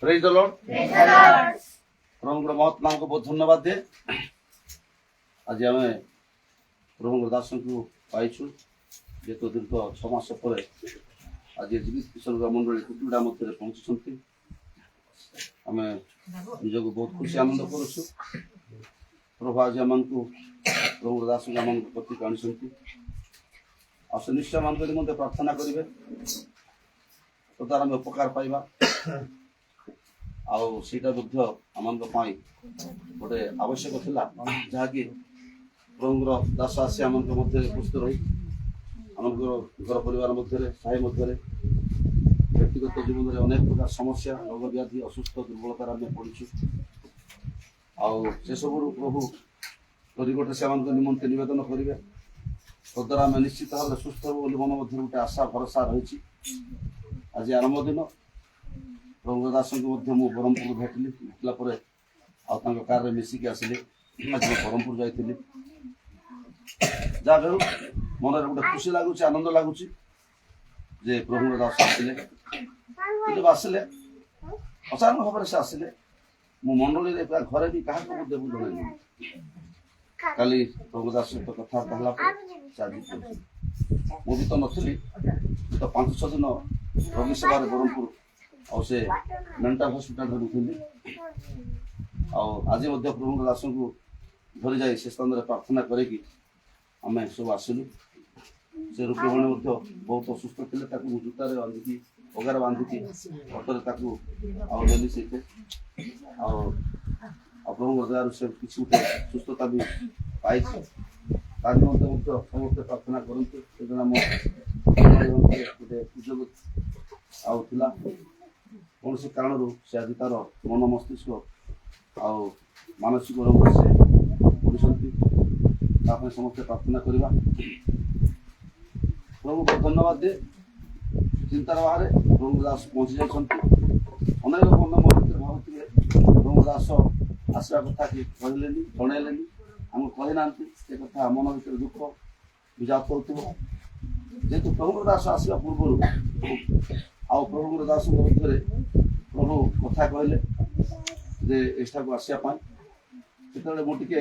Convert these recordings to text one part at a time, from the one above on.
Praise the Lord. प्रभु महात्मा को बहुत धन्यवाद दे। आज आम प्रभु दास को पाइछु जे तो दीर्घ 6 मास पर आज जीवित किशोर मंडली कुटुड़ा मध्य पहुंची आम निजक बहुत खुशी आनंद करुछु। प्रभु आज आम को प्रभु दास को आम प्रति आनी आ निश्चय मान मध्य प्रार्थना करेंगे तो तार आम उपकार पाइबा आईटा आम गोटे आवश्यक थिला जहाँकि प्रभुर दास आसी आम मध्य उपस्थित रही आम घर परिवार मध्य साई मध्य व्यक्तिगत जीवन में अनेक प्रकार समस्या रोग व्याधि असुस्थ दुर्बलतार आम पड़ू से सब प्रभु रिपोर्ट से निमंत्रण नवेदन करेंगे तद्वारा आम निश्चित भाव में सुस्थ हो मन मध्य गोटे आशा भरोसा रही। आज आरंभ दिन प्रभु दास को ब्रह्मपुर भेटली भेटला कार मिसिकी आसिले आज ब्रह्मपुर जाइली जहाँ मन गोटे खुशी लगुच आनंद लगुच जे प्रभु दास आसिले जब आसिले अचानक भाव से आसिले मो मंडली घरे भी क्या देव जन काली प्रभु दास सहित कथबार्ता मुझे तो नी तो 5-6 दिन रोगी सेवा ब्रह्मपुर से मेंटल हॉस्पिटल थी आज प्रभु दास को धरी जाए से स्थान में प्रार्थना करें आम सब आसिलु से रोगी मैंने बहुत असुस्थ थे जूतार बांधिकी पगार बांधिकी अटोरे देली से प्रभु दयार से किसी गोटे सुस्थता भी पाई समस्त प्रार्थना करूँ आम गोटे सुजोग आउला कौन से कारण से आज तार मन मस्तिष्क मानसिक रोग से पड़ते समस्ते प्रार्थना करवा प्रभु बहुत धन्यवाद दे चिंतार बाहर प्रभु दास पहुँची जाइए अनेक मन मन भावुए प्रभु दास आसवा कथा कि कहले जनइले आम कहना कथा मन भर दुख विजात करूँ जेहेतु प्रभु दास आसवा पूर्व प्रभु दास मध्य प्रभु कथा कहले जे एठा को आसवाई मुझे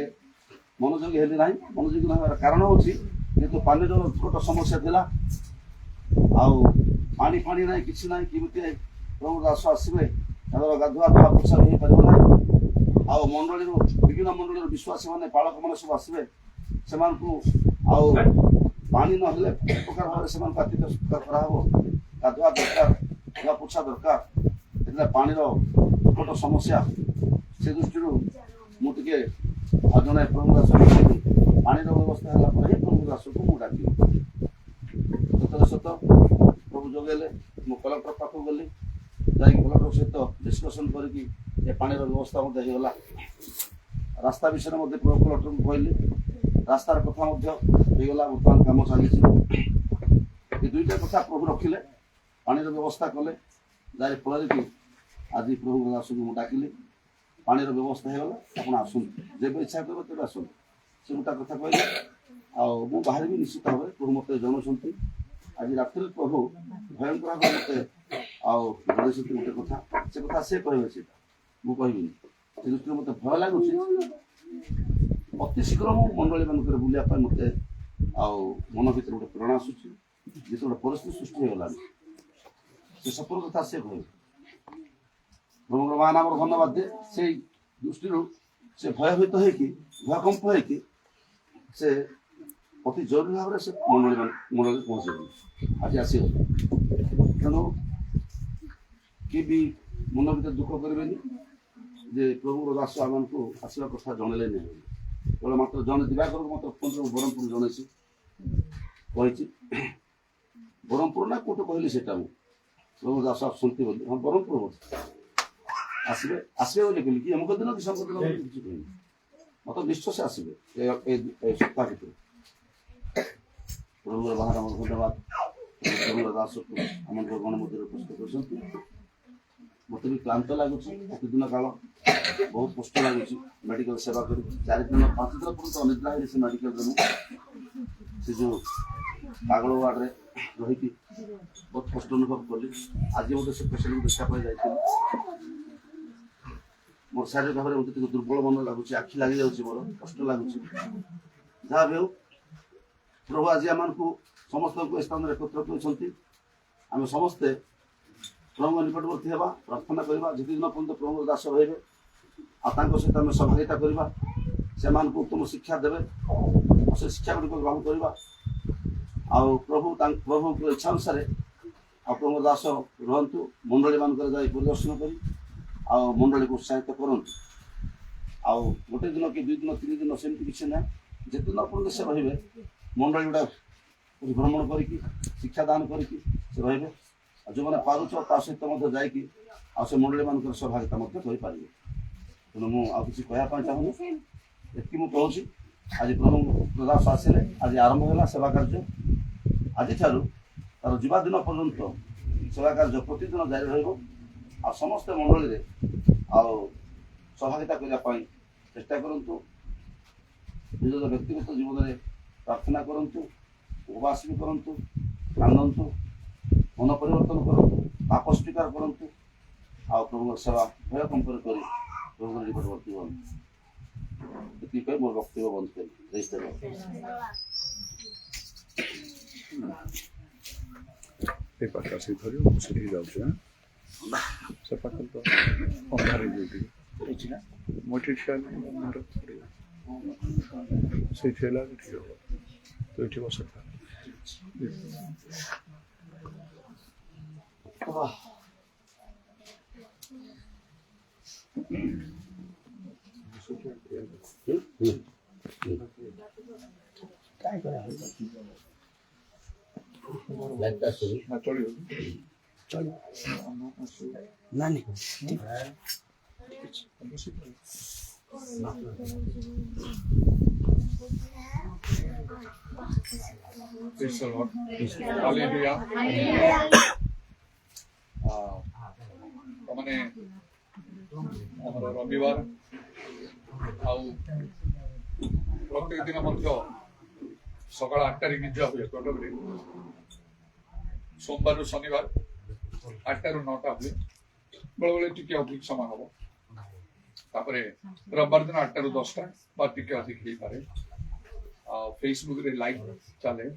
मनोयोगी हेली ना मनोयोगी ना कारण हूँ जेहेतु पानी छोट समस्या थी पानी फाणी ना कि ना किमती प्रभु दास आसवे गाधुआ धुआ पोछा भी हो पार ना मंडली विभिन्न मंडली विश्वासी मैंने पालक मैंने सब आसवे से पानी ना प्रकार भाव से गाधुआ दरकार धुआ पोछा दरकार पानी छोट समस्या से दृष्टि मुझे जन प्रभु दास पानी व्यवस्था है प्रभु दास को मुझे डाक सतरे सत प्रभु जगेले मु कलेक्टर पाख गली जा कलेक्टर सहित डिस्कसन करके पानी व्यवस्था होगा रास्ता विषय में प्रभु कलेक्टर को कहली रास्तार कथा होगा बर्तमान कम चली दुईटा कथा प्रभु रखिले पानी व्यवस्था कले जार फल कि आज प्रभु दास को डाकिली पानी व्यवस्था होगा आप आसन जब इच्छा कर तब आसन से गोटा कथा कहले बाहर भी निश्चित भाव प्रभु मत जनाऊँ आज रात प्रभु भयंकर भाव मत गोटे कथा से कथा से कहे से मुझे से दृष्टि मत भय लगुच अति शीघ्र मु मंडली मानक बुलापी मत मन भर गोटे प्रेरणा आसूँ जिते गोटे परिस्थिति सृष्टि होगा से सफल कथा से कहे प्रभु मान आम धन्यवाद दे से दृष्टि से भयभीत भूकंप हो से अति जरूरी भाव से मंडली पहुँचे आज आस तेणु कि भी मन भर दुख करें जे प्रभु दास आम को आसवा कथा जनइले नहीं केवल मात्र जन दिवाकर मात्र फोन ब्रह्मपुर जनई कही ब्रह्मपुर ना कौट कहली से प्रभु दास आसती बोली हाँ ब्रह्मपुर आसवे आसवे बोले कहली कि अमुक दिन कि संक दिन किसी कहनी मतलब निश्चय से आसवे सप्ताह भर प्रभु बाहर धन्यवाद प्रभु दास को आम गण मध्य उपस्थित कर मत भी क्लांत लगुच एत दिन काल बहुत कष्ट लगुच मेडिकल सेवा कर 4 दिन 5 दिन पर्यंत अनिद्रा है से मेडिकल से जो पागल वार्ड रे रही बहुत कष्ट अनुभव कली आज मत से पेसेंट को देखा जाए मोर शारीरिक भाव में मत दुर्बल मन लगुच आखि लगी जाऊँगी मोर कष्ट लगुच जहाँ भी हो प्रभु आज आम को समस्त को स्थान एकत्र कर आम समस्ते प्रभु निकटवर्ती होगा प्रार्थना करवा जिते दिन पर्यटन प्रभु दास रही सहित आम सहभागिता करवा से उत्तम शिक्षा देवे से शिक्षा गुड़िक ग्रहण करवा प्रभु प्रभु इच्छा अनुसार आ प्रभु दास रुहतु मंडली मान परिदर्शन कर मंडली को उत्साहित करूँ गोटे दिन कि 2 दिन 3 दिन सेमती किसी ना जिते दिन पर्यटन से रे मंडली गुड़ा भ्रमण करके शिक्षादान करके रे जो मैंने पारुच सहित जाकि से मंडली मान सहभागिता करें तेणु मुझे कहना चाहूँगी ये मुझे आज प्रभु दास आसिले आज आरंभ है सेवा कार्य आज ठार तार जीवा दिन पर्यंत सेवा कार्य प्रतिदिन जारी रही समस्त मंडली सहभागिता करने चेष्टा करूँ निज व्यक्तिगत जीवन में प्रार्थना करूँ उपवास भी करूँ कांदतु मन परिवर्तन करूँ पाप स्वीकार करूँ प्रभु सेवा भय कंपर कर प्रभु निकटवर्ती हूँ ये मोर वक्तव्य बंद कर से धर से जाऊँ से पाख तो अंधारे मोटे से तो ये बस Praise the Lord. Hallelujah. मैंने हमारा रविवार प्रत्येक दिन सकाल 8 गिर्जा हुए कटक सोमवार शनिवार 8 ରୁ 9 हुए बेले बेले टी अधिक समय हम रविवार दिन 8 ରୁ 10 टी अधिक हो पारे फेसबुक रे लाइव चले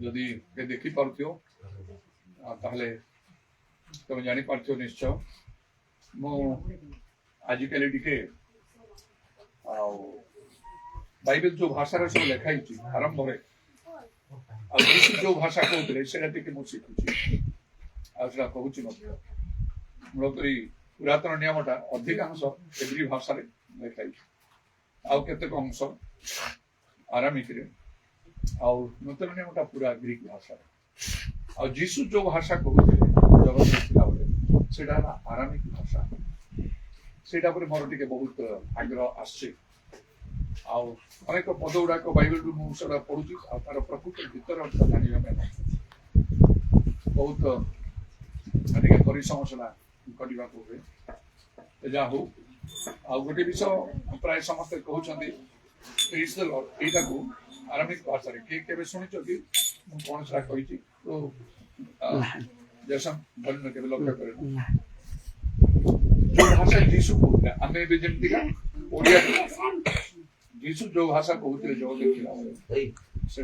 जदि देखी पार्थ्यो ताहले तुम जानी पार्थ्यो निश्चय मु आजिकल टिके बाइबल जो भाषा सब लिखाई आरंभ जो भाषा कहते से मुझे शिखुची आटा कहूँ मूलतरी पुरातन नियमटा अधिकांश एवरी भाषा लिखाई आउ केतेक अंश आरामिक नूतन नियमटा पूरा ग्रीक भाषा जीसु जो भाषा कहते जगत से आरामिक भाषा से मोर टे बहुत आग्रह आसचे अनेक पद गुड़ाक बाइबल मुझे पढ़ुची तार प्रकृत भीतर जाना बहुत परिश्रम सेना करने हुए जहा हो गोटे विषय प्राय समस्ते कहते यटा को आरंभिक भाषा के शुणी कौन सा कही तो जैसा के लक्ष्य कर जो भाषा जीसु कहते आम जमीका जीसु जो भाषा कहते जगत से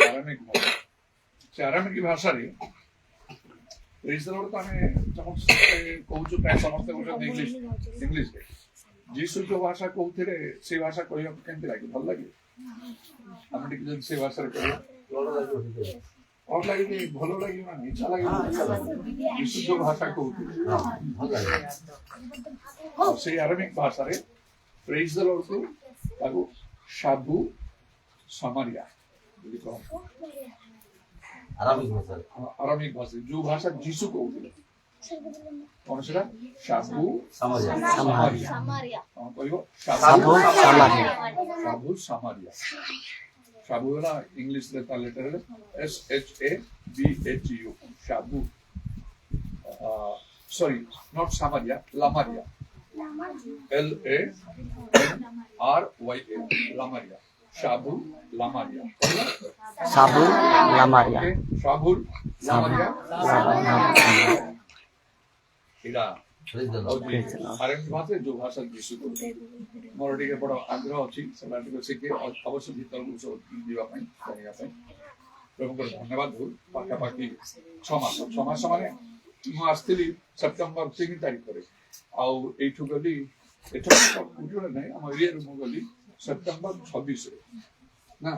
आरंभिक भाषा से आरंभिक भाषा तो आम कहूँ प्राय समस्त इंग्लिश इंग्लिश जीसु जो भाषा कहते से भाषा कहना केमती लगे भल लगे आम से भाषा और लगे भल लगे ना नीचा लगे जीसु जो भाषा कहते से आरंभिक भाषा प्रेज द लॉर्ड को साधु सामरिया आरंभिक भाषा जो भाषा जीसु कहते कौन सा साधु सामरिया साधु सामरिया साधु है English letter SHABHU Sadhu sorry, not Samaria, Lamaria. L-A-M-R-Y-A, Lamaria. Shabul Lamaria. Sabul Lamaria. Okay, Shabul Lamaria. ଏଇଟା ଆରେଞ୍ଜ ଭାଷା ଯୋଉ ଭାଷା ଦିଶୁଛି ମୋର ଟିକେ ବଡ ଆଗ୍ରହ ଅଛି ସେଟା ଟିକେ ଶିଖି ଅବଶ୍ୟ ଭିତରକୁ ଯିବା ପାଇଁ ଜାଣିବା ପାଇଁ ପ୍ରଭୁଙ୍କର ଧନ୍ୟବାଦ ହଉ ପାଖାପାଖି 6 ମାସ ମାନେ ମୁଁ ଆସିଥିଲି ସେପ୍ଟେମ୍ବର 3 ତାରିଖରେ ଆଉ ଏଇଠୁ ଗଲି ଏଥର ଉଠିଲେ ନାହିଁ ଆମ ଏରିଆରୁ ମୁଁ ଗଲି ସେପ୍ଟେମ୍ବର 26ରେ ନା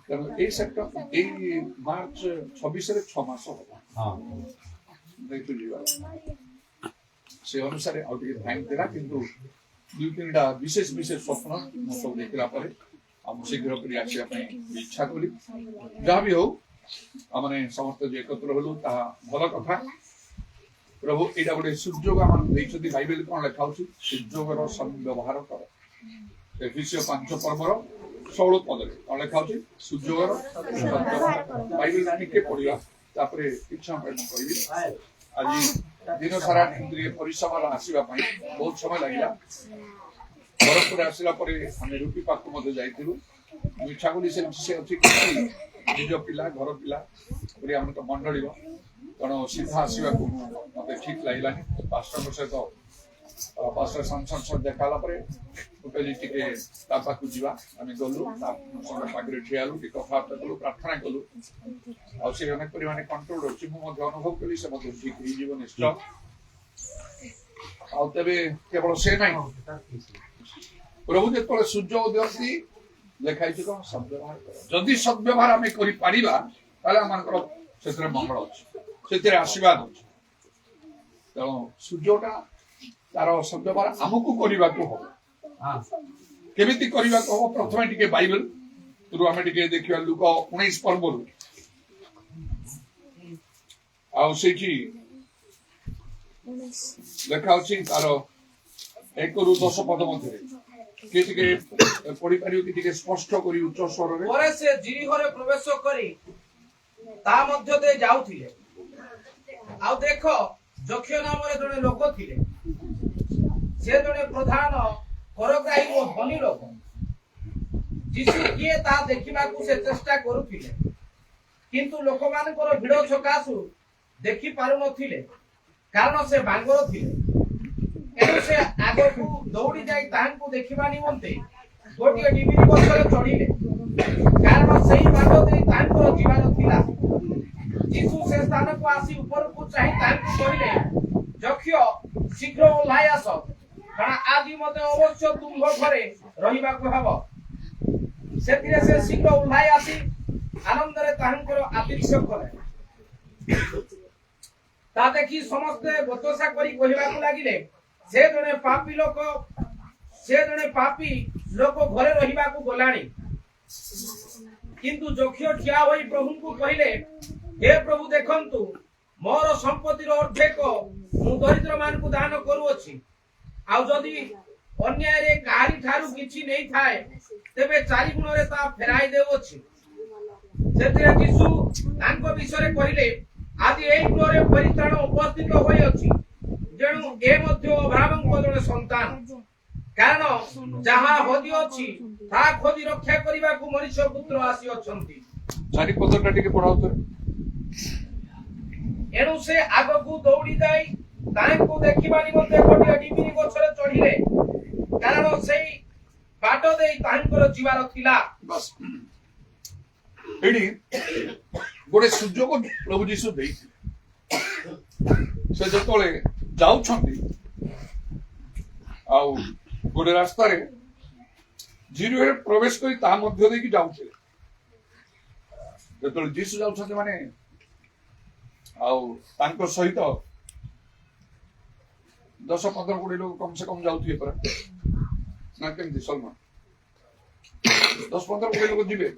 ତେଣୁ ଏଇ ମାର୍ଚ୍ଚ 26ରେ 6 ମାସ ହବ ଏଇଠୁ ଯିବା ସେ ଅନୁସାରେ ଆଉ ଟିକେ ଟାଇମ୍ ଦେଲା କିନ୍ତୁ 2-3ଟା ବିଶେଷ ସ୍ୱପ୍ନ ମୁଁ ସବୁ ଦେଖିଲା ପରେ ଆଉ ଶୀଘ୍ର କରି ଆସିବା ପାଇଁ ଇଚ୍ଛା କଲି ଯାହା ବି ହଉ ଆମେ ସମସ୍ତେ ଯେ ଏକତ୍ର ହେଲୁ ତାହା ଭଲ କଥା ପ୍ରଭୁ ଏଇଟା ଗୋଟେ ସୁଯୋଗ ଆମକୁ ଦେଇଛନ୍ତି ବାଇବେଲ କଣ ଲେଖା ହଉଛି ସୁଯୋଗର ସଦ୍ବ୍ୟବହାର କର ଏଫେସୀୟ 5 ପର୍ବର 16 ପଦରେ କଣ ଲେଖା ହଉଛି ସୁଯୋଗର ବାଇବେଲ ଟିକେ ପଢିବା ତାପରେ ଇଚ୍ଛା ମୁଁ କହିବି ଆଜି ଦିନ ସାରା ଟିକେ ପରିଶ୍ରମ ଆସିବା ପାଇଁ ବହୁତ ସମୟ ଲାଗିଲା ବରହମପୁର ଆସିଲା ପରେ ଆମେ ରୁଟି ପାଖକୁ ମଧ୍ୟ ଯାଇଥିଲୁ ମୁଁ ଇଚ୍ଛା କଲି ସେ ଅଛି କିଛି ନିଜ ପିଲା ଘର ପିଲା ବୋଲି ଆମେ ତ ମଣ୍ଡଳୀର ତେଣୁ ସିଧା ଆସିବାକୁ ମତେ ଠିକ ଲାଗିଲାନି ପାଷ୍ଟରଙ୍କ ସହିତ ପାଷ୍ଟର ସାମସନ ଦେଖା ହେଲା ପରେ ମୁଁ କହିଲି ଟିକେ ତା ପାଖକୁ ଯିବା ଆମେ ଗଲୁ ତା ପାଖରେ ଠିଆ ହେଲୁ ଟିକେ କଥାବାର୍ତ୍ତା କଲୁ ପ୍ରାର୍ଥନା କଲୁ ଆଉ ସେ ଅନେକ ପରିମାଣରେ କଣ୍ଟ୍ରୋଲ ଅଛି ମୁଁ ମଧ୍ୟ ଅନୁଭବ କଲି ସେ ମଧ୍ୟ ଠିକ ହେଇଯିବ ନିଶ୍ଚୟ ଆଉ ତେବେ କେବଳ ସେ ନାହିଁ ପ୍ରଭୁ ଯେତେବେଳେ ସୁଯୋଗ ଦିଅନ୍ତି ଲେଖାଇଛି କଣ ସଦ୍ବ୍ୟବହାର କର ଯଦି ସଦ୍ବ୍ୟବହାର ଆମେ କରିପାରିବା ତାହେଲେ ଆମମାନଙ୍କର ସେଥିରେ ମଙ୍ଗଳ ଅଛି ସେଥିରେ ଆଶୀର୍ବାଦ ଅଛି ତେଣୁ ସୁଯୋଗଟା ତାର ସଦ୍ବ୍ୟବହାର ଆମକୁ କରିବାକୁ ହବ କେମିତି କରିବାକୁ ହବ ପ୍ରଥମେ ଟିକେ ବାଇବେଲରୁ ଆମେ ଟିକେ ଦେଖିବା ଲୁକ 19 ପର୍ବରୁ ଆଉ ସେଇଠି ଲେଖା ଅଛି ତାର 1ରୁ 10 ପଦ ମଧ୍ୟରେ କିଏ ଟିକେ ପଢିପାରିବ କି ଟିକେ ସ୍ପଷ୍ଟ କରି ଉଚ୍ଚ ସ୍ୱରରେ ପରେ ସେ ଜିରିହରେ ପ୍ରବେଶ କରି ତା ମଧ୍ୟ ଦେଇ ଯାଉଥିଲେ ଆଉ ଦେଖ ଯକ୍ଷ ନାମରେ ଜଣେ ଲୋକ ଥିଲେ ସେ ଜଣେ ପ୍ରଧାନ କରଗ୍ରାହୀ ଓ ଧନୀ ଲୋକ ଯୀଶୁ କିଏ ତାହା ଦେଖିବାକୁ ସେ ଚେଷ୍ଟା କରୁଥିଲେ କିନ୍ତୁ ଲୋକମାନଙ୍କର ଭିଡ଼ ସକାଶୁ ଦେଖି ପାରୁନଥିଲେ କାରଣ ସେ ବାଙ୍ଗର ଥିଲେ ଏଣୁ ସେ ଆଗକୁ ଦୌଡ଼ି ଯାଇ ତାହାଙ୍କୁ ଦେଖିବା ନିମନ୍ତେ ଗୋଟିଏ ଡିବିରି ଗଛରେ ଚଢ଼ିଲେ କାରଣ ସେହି ବାଟ ଦେଇ ତାଙ୍କର ଯିବାର ଥିଲା ଯୀଶୁ ସେ ସ୍ଥାନକୁ ଆସି ଉପରକୁ ଚାହିଁ ତାହାଙ୍କୁ କହିଲେ ଯକ୍ଷ ଶୀଘ୍ର ଓହ୍ଲାଇ ଆସ କାରଣ ଆଜି ମୋତେ ଅବଶ୍ୟ ତୁମ୍ଭ ଘରେ ରହିବାକୁ ହେବ ସେଥିରେ ସେ ଶୀଘ୍ର ଓହ୍ଲାଇ ଆସି ଆନନ୍ଦରେ ତାହାଙ୍କର ଆତିଥ୍ୟ କଲେ ତା ଦେଖି ସମସ୍ତେ ବତସା କରି କହିବାକୁ ଲାଗିଲେ ସେ ଜଣେ ପାପୀ ଲୋକ ଘରେ ରହିବାକୁ ଗଲାଣି କିନ୍ତୁ ଯକ୍ଷ ଠିଆ ହୋଇ ପ୍ରଭୁଙ୍କୁ କହିଲେ ହେ ପ୍ରଭୁ ଦେଖନ୍ତୁ ମୋର ସମ୍ପତ୍ତିର ଅର୍ଦ୍ଧେକ ମୁଁ ଦରିଦ୍ର ମାନଙ୍କୁ ଦାନ କରୁଅଛି ଆଉ ଯଦି ଅନ୍ୟାୟରେ କାହାରି ଠାରୁ କିଛି ନେଇଥାଏ ତେବେ 4 ଗୁଣରେ ତା ଫେରାଇ ଦେଉଅଛି ସେଥିରେ ଯୀଶୁ ତାଙ୍କ ବିଷୟରେ କହିଲେ ଆଜି ଏହି ଗୃହରେ ପରିତ୍ରାଣ ଉପସ୍ଥିତ ହୋଇଅଛି ତେଣୁ ଏ ମଧ୍ୟ ଅଭାବଙ୍କ ଜଣେ ସନ୍ତାନ କାରଣ ଯାହା ହଜି ଅଛି ତାହା ଖୋଜି ରକ୍ଷା କରିବାକୁ ମଣିଷ ପୁତ୍ର ଆସିଅଛନ୍ତି 4 ପଦଟା ଟିକେ ପଢାଉଥିଲେ ଏଣୁ ସେ ଆଗକୁ ଦୌଡ଼ି ଯାଇ ତାହାଙ୍କୁ ଦେଖିବା ନିମନ୍ତେ ଗୋଟିଏ ଡିବିରି ଗଛରେ ଚଢ଼ିଲେ କାରଣ ସେଇ ବାଟ ଦେଇ ତାହାଙ୍କର ଯିବାର ଥିଲା ଏଠି ଗୋଟେ ସୁଯୋଗ ପ୍ରଭୁ ଯୀଶୁ ଦେଇଥିଲେ ସେ ଯେତେବେଳେ ଯାଉଛନ୍ତି ଆଉ ଗୋଟେ ରାସ୍ତାରେ ଜିରିହରେ ପ୍ରବେଶ କରି ତାହା ମଧ୍ୟ ଦେଇକି ଯାଉଥିଲେ ଯେତେବେଳେ ଯୀଶୁ ଯାଉଛନ୍ତି ମାନେ ଆଉ ତାଙ୍କ ସହିତ 10-15-20 ଲୋକ କମ ସେ କମ ଯାଉଥିବେ ପରା ନା କେମିତି ସଲମାନ 10-15-20 ଲୋକ ଯିବେ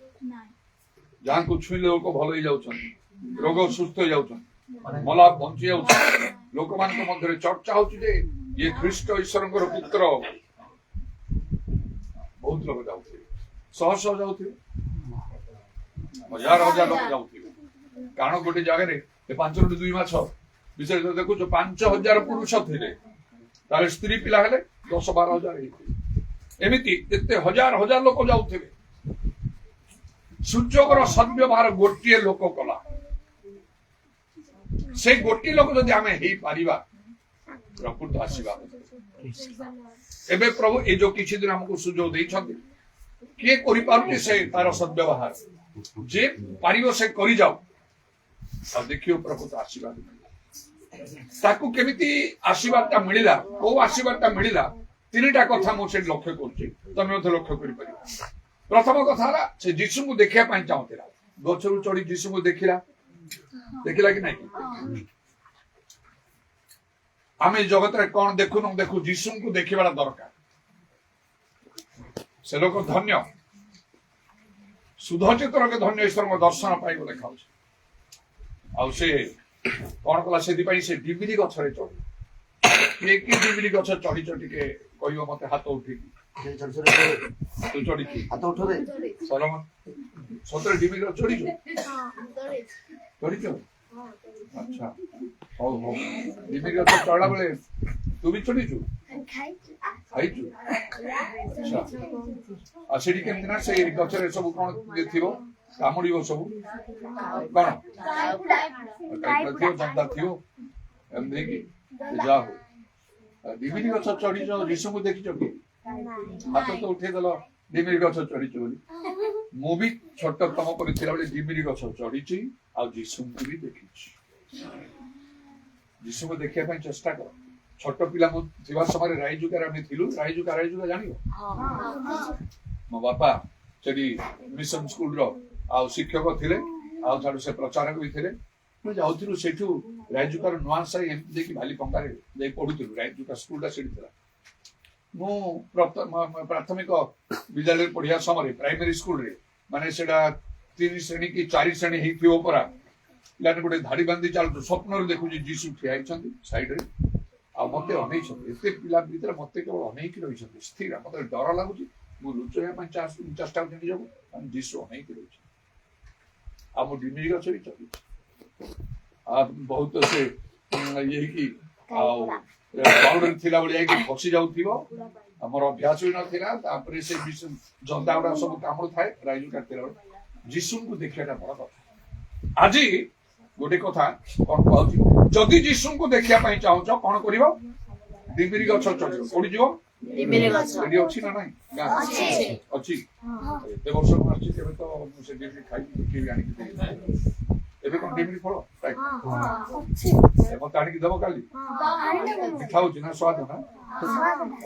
ଯାହାଙ୍କୁ ଛୁଇଁଲେ ଲୋକ ଭଲ ହେଇଯାଉଛନ୍ତି ରୋଗ ସୁସ୍ଥ ହେଇଯାଉଛନ୍ତି ମଲା ବଞ୍ଚି ଯାଉଛନ୍ତି ଲୋକମାନଙ୍କ ମଧ୍ୟରେ ଚର୍ଚ୍ଚା ହଉଛି ଯେ ଇଏ ଖ୍ରୀଷ୍ଟ ଈଶ୍ୱରଙ୍କର ପୁତ୍ର ବହୁତ ଲୋକ ଯାଉଥିବେ ଶହ ଯାଉଥିବେ 1000 ଲୋକ ଯାଉଥିବେ କାରଣ ଗୋଟେ ଜାଗାରେ 5ରୁ 2 ମାଛ विशेष देखुच 5,000 पुरुष थे तार स्त्री पिला हेले 10-12,000 एमती एते हजार हजार लोक जाऊे सुजोगर सद्व्यवहार गोटे लोक कला से गोटे लोक जदि आम हो प्रकृत आशीर्वाद एबे प्रभु ये जो किसी दिन हमको सुजोग देइछन्ति किए करि पारुनी से तार सद्व्यवहार जे पारियो से करि जाओ अब देखियो प्रकृत आशीर्वाद ताकू केमिति आशीर्वादटा मिलिला को आशीर्वादटा मिलिला तीनटा कथा मु से लक्ष्य करछि तमे मते लक्ष्य करि पारि प्रथम कथा ला से यीशु को देखिया पई चाहतेला गछरु चढ़ी यीशु को देखिला कि नहीं आमे जगत रे कोन देखु न देखु यीशु को देखिबाला दरकार से लोक धन्य सुधचित्र के धन्य ईश्वर को दर्शन पाई बोले खाउ आ से कोन कला से दिपाई से डिबिरी गछरे चढ़ी के डिबिरी गछ चढ़ी चढ़ी के कहियो मते हाथ उठी तू चढ़ी हाथ उठो रे सलमान सतरे डिबिरी गछ चढ़ी चढ़ी अच्छा हो डिबिरी गछ चढ़ला बेले तू भी चढ़ी छु खाई छु अच्छा आ सेडी केमति ना से गछरे सब कोन थिबो कामुड़ीबो सब कोन काई थियो जंदा थियो एम देखि जा डिबिरी गछ चढ़ी जो यीशु को देखि चकी हाथ तो उठे दलो डिबिरी गछ चढ़ी बोली मु भी छोट तम करथिला बेले डिबिरी गछ चढ़ी छि आ यीशु को भी देखि छि यीशु को देखिया पई चेष्टा कर छोट पिला मु जीवा समय राइजुकार आमे थिलु राइजुका जानियो मो बापा चली मिशन स्कूल रो आ शिक्षक थिले आ छाडू से प्रचारक भी थिले मु जाउथिलु सेठू राइजुकार नुआ साई एम देखि भाली पंकारे जाई पढुथिलु राइजुका स्कूलटा सेठी थिला मु प्राथमिक विद्यालय पढ़िया समय प्राइमरी स्कूल रे माने सेडा 3 श्रेणी की 4 श्रेणी हेथियो परा लाने गोटे धाड़ी बांधी चलु स्वप्न देखु जीसु ठिया साइड रे आ मते अनै छथि एते पिला भीतर मते केवल अनै की रहि छथि स्थिर मते डर लागुची मु लुचया पई चेष्टा करनी जाबो हम जीसु अनै की रहि छ आ मु डिमिरी गछरी चली आ बहुत से यही की आ बाउंडरी थिला बलिया की फसी जाउथिबो हमर अभ्यास ही नथिला तापरे से जंदावडा सब कामड़ थाए राइजु काटिला जीसु को देखियाटा बड़ कथा आज गोटे कथा कौन कहूँ जदि यीशु को देखिया पई चाहछ कौन करिवो डिबिरी गछ चढ़ियो कोडी जीवो डिबिरी गछ रेडी अछि ना नाही अछि एते वर्ष मारछि केबे तो से डिबिरी खाइ के आनी के एबे कोन डिबिरी फळ अछि एबे ताणी की दबो काली मिठाउ जिना स्वाद ना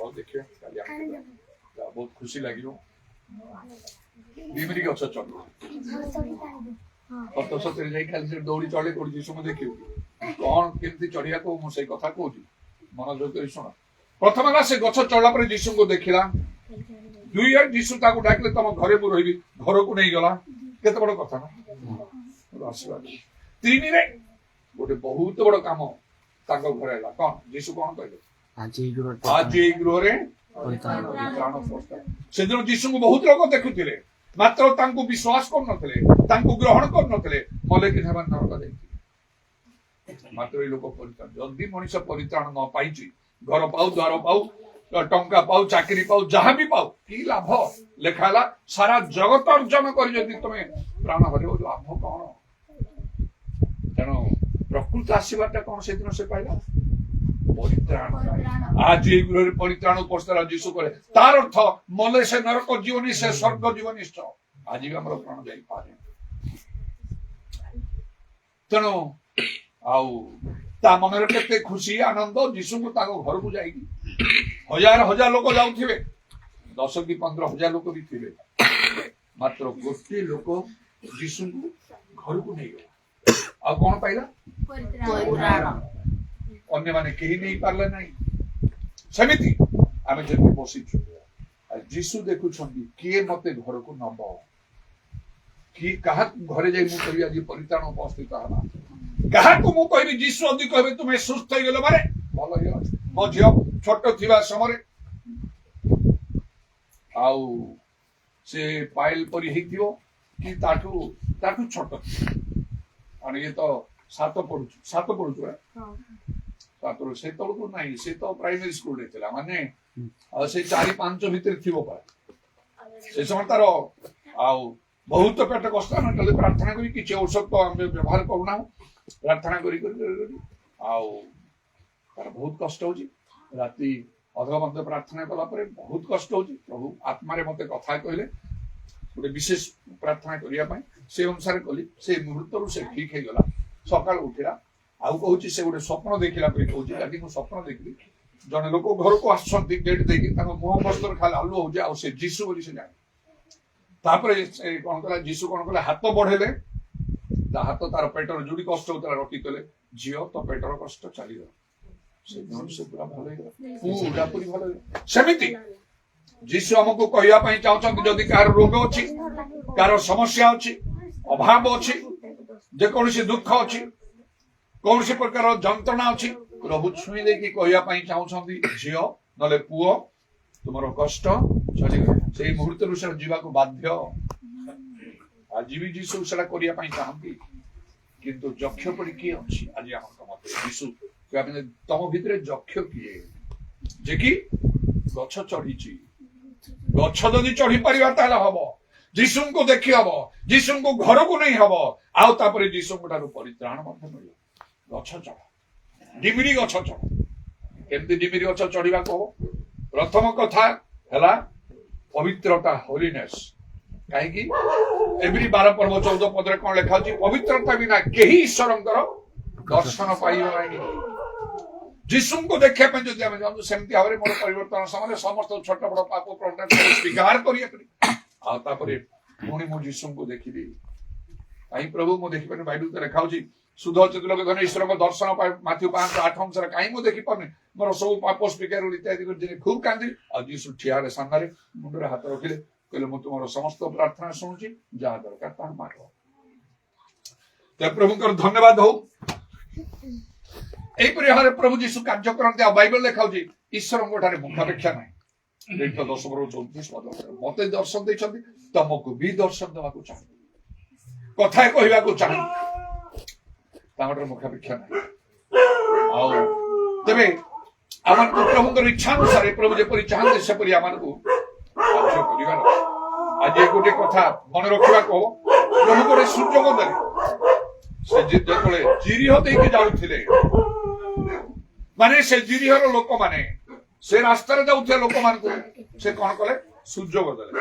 ओ देखियो काली आनी बहुत खुशी लागियो डिबिरी गछ चढ़ियो तो सतरे जाई खाली से दौड़ी चढ़े कोडी यीशु को देखियो कौन केमती चढ़िया को मु से कथा कहूची मनोयोग करी सुन प्रथम ला से गछ चढ़ला पर यीशु को देखिला दुई यार यीशु ताको डाकले तम घरे मु रहिबी घर को नहीं गला केते बड़ कथा ना आशीर्वाद तीन रे गोटे बहुत बड़ काम ताको घरे ला कौन यीशु कौन कहले आज ए गृह रे प्राण प्रस्ताव से दिन यीशु को बहुत लोग देखुथिले मात्र तांको विश्वास कर नथले तांको ग्रहण कर नथले मले कि हेबन नरक देखि मात्र लोक परित्राण जल्दी मनुष्य परित्राण न पाइछि घर पाऊ द्वार पाऊ टंका पाऊ चाकरी पाऊ जहां भी पाऊ की लाभ लेखाला सारा जगत अर्जन कर जदि तमे प्राण हरियो लाभ कोन तेनो प्रकृत आशीर्वादटा कोन से दिन से पाइला परित्राण आज ये गृह परित्राण उपस्थित जीशु करे तार अर्थ मले से नरक जीवनी से स्वर्ग जीवनी आज भी हमर प्राण जाई पारे तेणु आउ ता मनरे केते खुशी आनंद जीशु को ताको घर को जाई हजार हजार लोक जाउथिबे 10 की 15,000 लोक भी थिबे मात्र गोटे लोक जीशु को घर को नहीं गया आ कोन पाइला परित्राण अन्य माने केही नहीं पारले नहीं समिति आमे जति बसी छु जीशु देखु छंदी के मते घर को नबो की कहा घरे जाई मु करिया जी परित्राण उपस्थित हला कहा को मु कहबी जीशु अधि कहबे तुमे सुस्थ हो गेलो मारे भलो हियो मो झियो छोट थिबा समय आउ से पाइल परि हेतियो कि ताठू छोट अनि ये तो ସାତ ପଢୁଛୁ ତାପରେ ସେତେବେଳକୁ ନାହିଁ, ସେ ତ ପ୍ରାଇମେରୀ ସ୍କୁଲରେ ଥିଲା, ମାନେ ସେ 4-5 ଭିତରେ ଥିବ ପ୍ରାୟ। ସେ ସମୟ ତାର ଆଉ ବହୁତ ପେଟ କଷ୍ଟ, ଆମେ ଖାଲି ପ୍ରାର୍ଥନା କରି କିଛି ଔଷଧ ତ ଆମେ ବ୍ୟବହାର କରୁନାହୁଁ, ପ୍ରାର୍ଥନା କରି ଆଉ ତାର ବହୁତ କଷ୍ଟ ହଉଛି। ରାତି ଅଧଘଣ୍ଟେ ପ୍ରାର୍ଥନା କଲା ପରେ ବହୁତ କଷ୍ଟ ହଉଛି। ପ୍ରଭୁ ଆତ୍ମାରେ ମତେ କଥା କହିଲେ ଗୋଟେ ବିଶେଷ ପ୍ରାର୍ଥନା କରିବା ପାଇଁ, ସେ ଅନୁସାରେ କଲି। ସେ ମୁହୂର୍ତ୍ତରୁ ସେ ଠିକ ହେଇଗଲା, ସକାଳୁ ଉଠିଲା। ଆଉ କହୁଛି ସେ ଗୋଟେ ସ୍ୱପ୍ନ ଦେଖିଲା ପରେ କହୁଛି, ଆଜି ମୁଁ ସ୍ୱପ୍ନ ଦେଖିଲି ଜଣେ ଲୋକ ଘରକୁ ଆସୁଛନ୍ତି ଗେଟ୍ ଦେଇକି, ତାଙ୍କ ମୁହଁ ବସ୍ତ୍ର ଖାଲି ଆଲୁ ହଉଛି, ଆଉ ସେ ଯୀଶୁ ବୋଲି ସେ ଜାଣେ। ତାପରେ ସେ କଣ କଲା, ଯୀଶୁ କଣ କଲେ, ହାତ ବଢେଇଲେ, ତା ହାତ ତାର ପେଟର ଯୋଉଠି କଷ୍ଟ ହଉଥିଲା ରଖିଥିଲେ, ଝିଅ ତ ପେଟର କଷ୍ଟ ଚାଲିଗଲା। ସେ ପୁରା ଭଲ ହେଇଗଲା, ପୁରାପୁରି ଭଲ ହେଇଗଲା। ସେମିତି ଯୀଶୁ ଆମକୁ କହିବା ପାଇଁ ଚାହୁଁଛନ୍ତି, ଯଦି କାହାର ରୋଗ ଅଛି, କାହାର ସମସ୍ୟା ଅଛି, ଅଭାବ ଅଛି, ଯେକୌଣସି ଦୁଃଖ ଅଛି, କୌଣସି ପ୍ରକାର ଯନ୍ତ୍ରଣା ଅଛି, ପ୍ରଭୁ ଛୁଇଁ ଦେଇକି କହିବା ପାଇଁ ଚାହୁଁଛନ୍ତି, ଝିଅ ନହେଲେ ପୁଅ ତୁମର କଷ୍ଟ ଚାଲିଗଲା। ସେଇ ମୁହୂର୍ତ୍ତରୁ ସେ ଯିବାକୁ ବାଧ୍ୟ। ଆଜି ବି ଯୀଶୁ ସେଟା କରିବା ପାଇଁ ଚାହାନ୍ତି, କିନ୍ତୁ ଯକ୍ଷ ପରି କିଏ ଅଛି ଆଜି ଆମର ମଧ୍ୟରେ? ଯୀଶୁ ତମ ଭିତରେ ଯକ୍ଷ କିଏ, ଯେ କି ଗଛ ଚଢିଛି? ଗଛ ଯଦି ଚଢି ପାରିବା ତାହେଲେ ହବ, ଯୀଶୁଙ୍କୁ ଦେଖି ହବ, ଯୀଶୁଙ୍କୁ ଘରକୁ ନେଇ ହବ, ଆଉ ତାପରେ ଯୀଶୁଙ୍କ ଠାରୁ ପରିତ୍ରାଣ ମଧ୍ୟ ମିଳିବ। ଗଛ ଚଢ, ଡିମିରି ଗଛ ଚଢ। କେମିତି ଡିମିରି ଗଛ ଚଢିବାକୁ ହବ? ପ୍ରଥମ କଥା ହେଲା ପବିତ୍ରତା, ହୋଲିନେସ। କାହିଁକି? ଏଭ୍ରି 12 ପର୍ବ 14 ପଦରେ କଣ ଲେଖା ଅଛି? ପବିତ୍ରତା ବିନା କେହି ଈଶ୍ୱରଙ୍କର ଦର୍ଶନ ପାଇବ ନାହିଁ। ଯୀଶୁଙ୍କୁ ଦେଖିବା ପାଇଁ ଯଦି ଆମେ ଯାଆନ୍ତୁ, ସେମିତି ଭାବରେ ମୋର ପରିବର୍ତ୍ତନ ସମୟରେ ସମସ୍ତ ଛୋଟ ବଡ ପାପ ସ୍ୱୀକାର କରିବା, ଆଉ ତାପରେ ପୁଣି ମୁଁ ଯୀଶୁଙ୍କୁ ଦେଖିବି। କାହିଁ ପ୍ରଭୁ ମୁଁ ଦେଖିପାରୁନି? ବାଇବଲରେ ଲେଖା ହଉଛି, ସୁଧ ଚିତ ଲୋକ ଧନ ଈଶ୍ୱରଙ୍କ ଦର୍ଶନ ପାଇ, ମାଥ୍ୟୁ 5:8 ଅନୁସାରେ। କାହିଁ ମୁଁ ଦେଖିପାରୁନି? ମୋର ସବୁ ପାପ ସ୍ୱୀକାର ଇତ୍ୟାଦି କରି ଖୁବ କାନ୍ଦିଲି। ଆଉ ଯୀଶୁ ଠିଆ ହେଲେ ସାମ୍ନାରେ, ମୁଣ୍ଡରେ ହାତ ରଖିଲେ, କହିଲେ, ମୁଁ ତୁମର ସମସ୍ତ ପ୍ରାର୍ଥନା ଶୁଣୁଛି, ଯାହା ଦରକାର ତାହା ମାଗ। ପ୍ରଭୁଙ୍କର ଧନ୍ୟବାଦ ହଉ। ଏହିପରି ଭାବରେ ପ୍ରଭୁ ଯୀଶୁ କାର୍ଯ୍ୟ କରନ୍ତି। ଆଉ ବାଇବଲ ଲେଖାଉଛି, ଈଶ୍ୱରଙ୍କ ଠାରେ ମୁଖାପେକ୍ଷା ନାହିଁ। 10:34 ମତେ ଦର୍ଶନ ଦେଇଛନ୍ତି, ତମକୁ ବି ଦର୍ଶନ ଦେବାକୁ ଚାହାନ୍ତି, କଥା କହିବାକୁ ଚାହାନ୍ତି, ତାଙ୍କର ମୁଖାପେକ୍ଷା ନାହିଁ। ଆଉ ତେବେ ଆମକୁ ପ୍ରଭୁଙ୍କର ଇଚ୍ଛା ଅନୁସାରେ ପ୍ରଭୁ ଯେପରି ଚାହାନ୍ତି ସେପରି ଆମକୁ କାର୍ଯ୍ୟ କରିବାର। ଆଜି ଗୋଟେ କଥା ମନେ ରଖିବାକୁ ହବ, ପ୍ରଭୁ ଗୋଟେ ସୁଯୋଗ ଦେଲେ। ସେ ଯେତେବେଳେ ଜିରିହ ଦେଇକି ଯାଉଥିଲେ, ମାନେ ସେ ଜିରିହର ଲୋକମାନେ, ସେ ରାସ୍ତାରେ ଯାଉଥିବା ଲୋକମାନଙ୍କୁ ସେ କଣ କଲେ? ସୁଯୋଗ ଦେଲେ।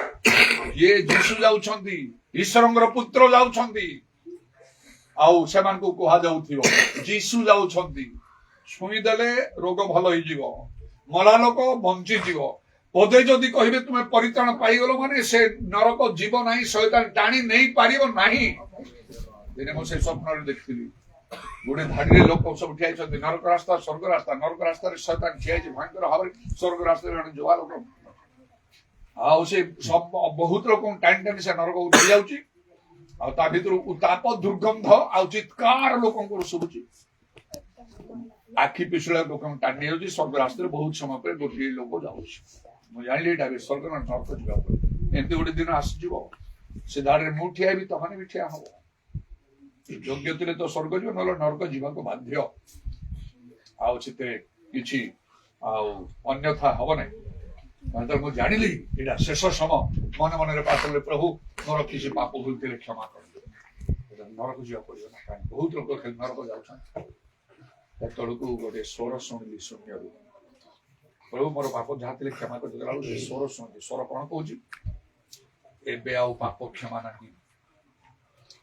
ଇଏ ଯୀଶୁ ଯାଉଛନ୍ତି, ଈଶ୍ୱରଙ୍କର ପୁତ୍ର ଯାଉଛନ୍ତି, ଆଉ ସେମାନଙ୍କୁ କୁହାଯାଉଥିବ ଯୀଶୁ ଯାଉଛନ୍ତି। ଛୁଇଁଦେଲେ ରୋଗ ଭଲ ହେଇଯିବ, ମଲା ଲୋକ ବଞ୍ଚିଯିବ। ପଦେ ଯଦି କହିବେ ତୁମେ ପରିତ୍ରାଣ ପାଇଗଲ, ମାନେ ସେ ନରକ ଯିବ ନାହିଁ, ଶୈତାନ ଟାଣି ନେଇ ପାରିବ ନାହିଁ। ଦିନେ ମୁଁ ସେ ସ୍ୱପ୍ନରେ ଦେଖିଥିଲି, ଗୋଟେ ଧାଡିରେ ଲୋକ ସବୁ ଠିଆ ହେଇଛନ୍ତି, ନରକ ରାସ୍ତା, ସ୍ୱର୍ଗ ରାସ୍ତା। ନରକ ରାସ୍ତାରେ ଶୈତାନ ଠିଆ ହେଇଛି ଭୟଙ୍କର ଭାବରେ, ସ୍ୱର୍ଗ ରାସ୍ତାରେ ଜଣେ ଯୁବା ଲୋକ, ଆଉ ସେ ବହୁତ ଲୋକଙ୍କୁ ଟାଣି ଟାଣି ସେ ନରକକୁ ନେଇଯାଉଛି। ଆଉ ତା ଭିତରୁ ଉତ୍ତାପ, ଦୁର୍ଗନ୍ଧ ଆଉ ଚିତ୍କାର ଲୋକଙ୍କର ଶୁଭୁଛି। ଆଖି ପିଛୁଳା ଲୋକଙ୍କୁ ଟାଣି ନେଇଯାଉଛି। ସ୍ୱର୍ଗ ରାସ୍ତାରେ ବହୁତ ସମୟ ପରେ ଗୋଟିଏ ଲୋକ ଯାଉଛି। ମୁଁ ଜାଣିଲି ଏଇଟା ସ୍ୱର୍ଗ ନରକ ଯିବା ପରେ ଏମିତି ଗୋଟେ ଦିନ ଆସିଯିବ। ସେ ଧାଡିରେ ମୁଁ ଠିଆ ହେବି, ତମାନେ ବି ଠିଆ ହବ। ଯୋଗ୍ୟ ଥିଲେ ତ ସ୍ୱର୍ଗ ଯିବ, ନହେଲେ ନରକ ଯିବାକୁ ବାଧ୍ୟ। ଆଉ ସେଥିରେ କିଛି ଆଉ ଅନ୍ୟଥା ହବ ନାହିଁ। ମୁଁ ଜାଣିଲି ଏଇଟା ଶେଷ ସମୟ। ମନେ ମନରେ ପ୍ରାର୍ଥନା, ପ୍ରଭୁ ମୋର କିଛି ପାପ ଭୁଲ ଥିଲେ କ୍ଷମା କରନ୍ତୁ, ନରକ ଯିବାକୁ ପଡିବ ନା। କାହିଁକି ବହୁତ ଲୋକ ଖାଲି ନରକ ଯାଉଛନ୍ତି। ସେତେବେଳକୁ ଗୋଟେ ସ୍ୱର ଶୁଣିଲି ଶୂନ୍ୟରୁ, ପ୍ରଭୁ ମୋର ପାପ ଯାହା ଥିଲେ କ୍ଷମା କରିଦେଲା ବେଳକୁ ସେ ସ୍ୱର ଶୁଣିଲି। ସ୍ୱର କଣ କହୁଛି? ଏବେ ଆଉ ପାପ କ୍ଷମା ନାହିଁ,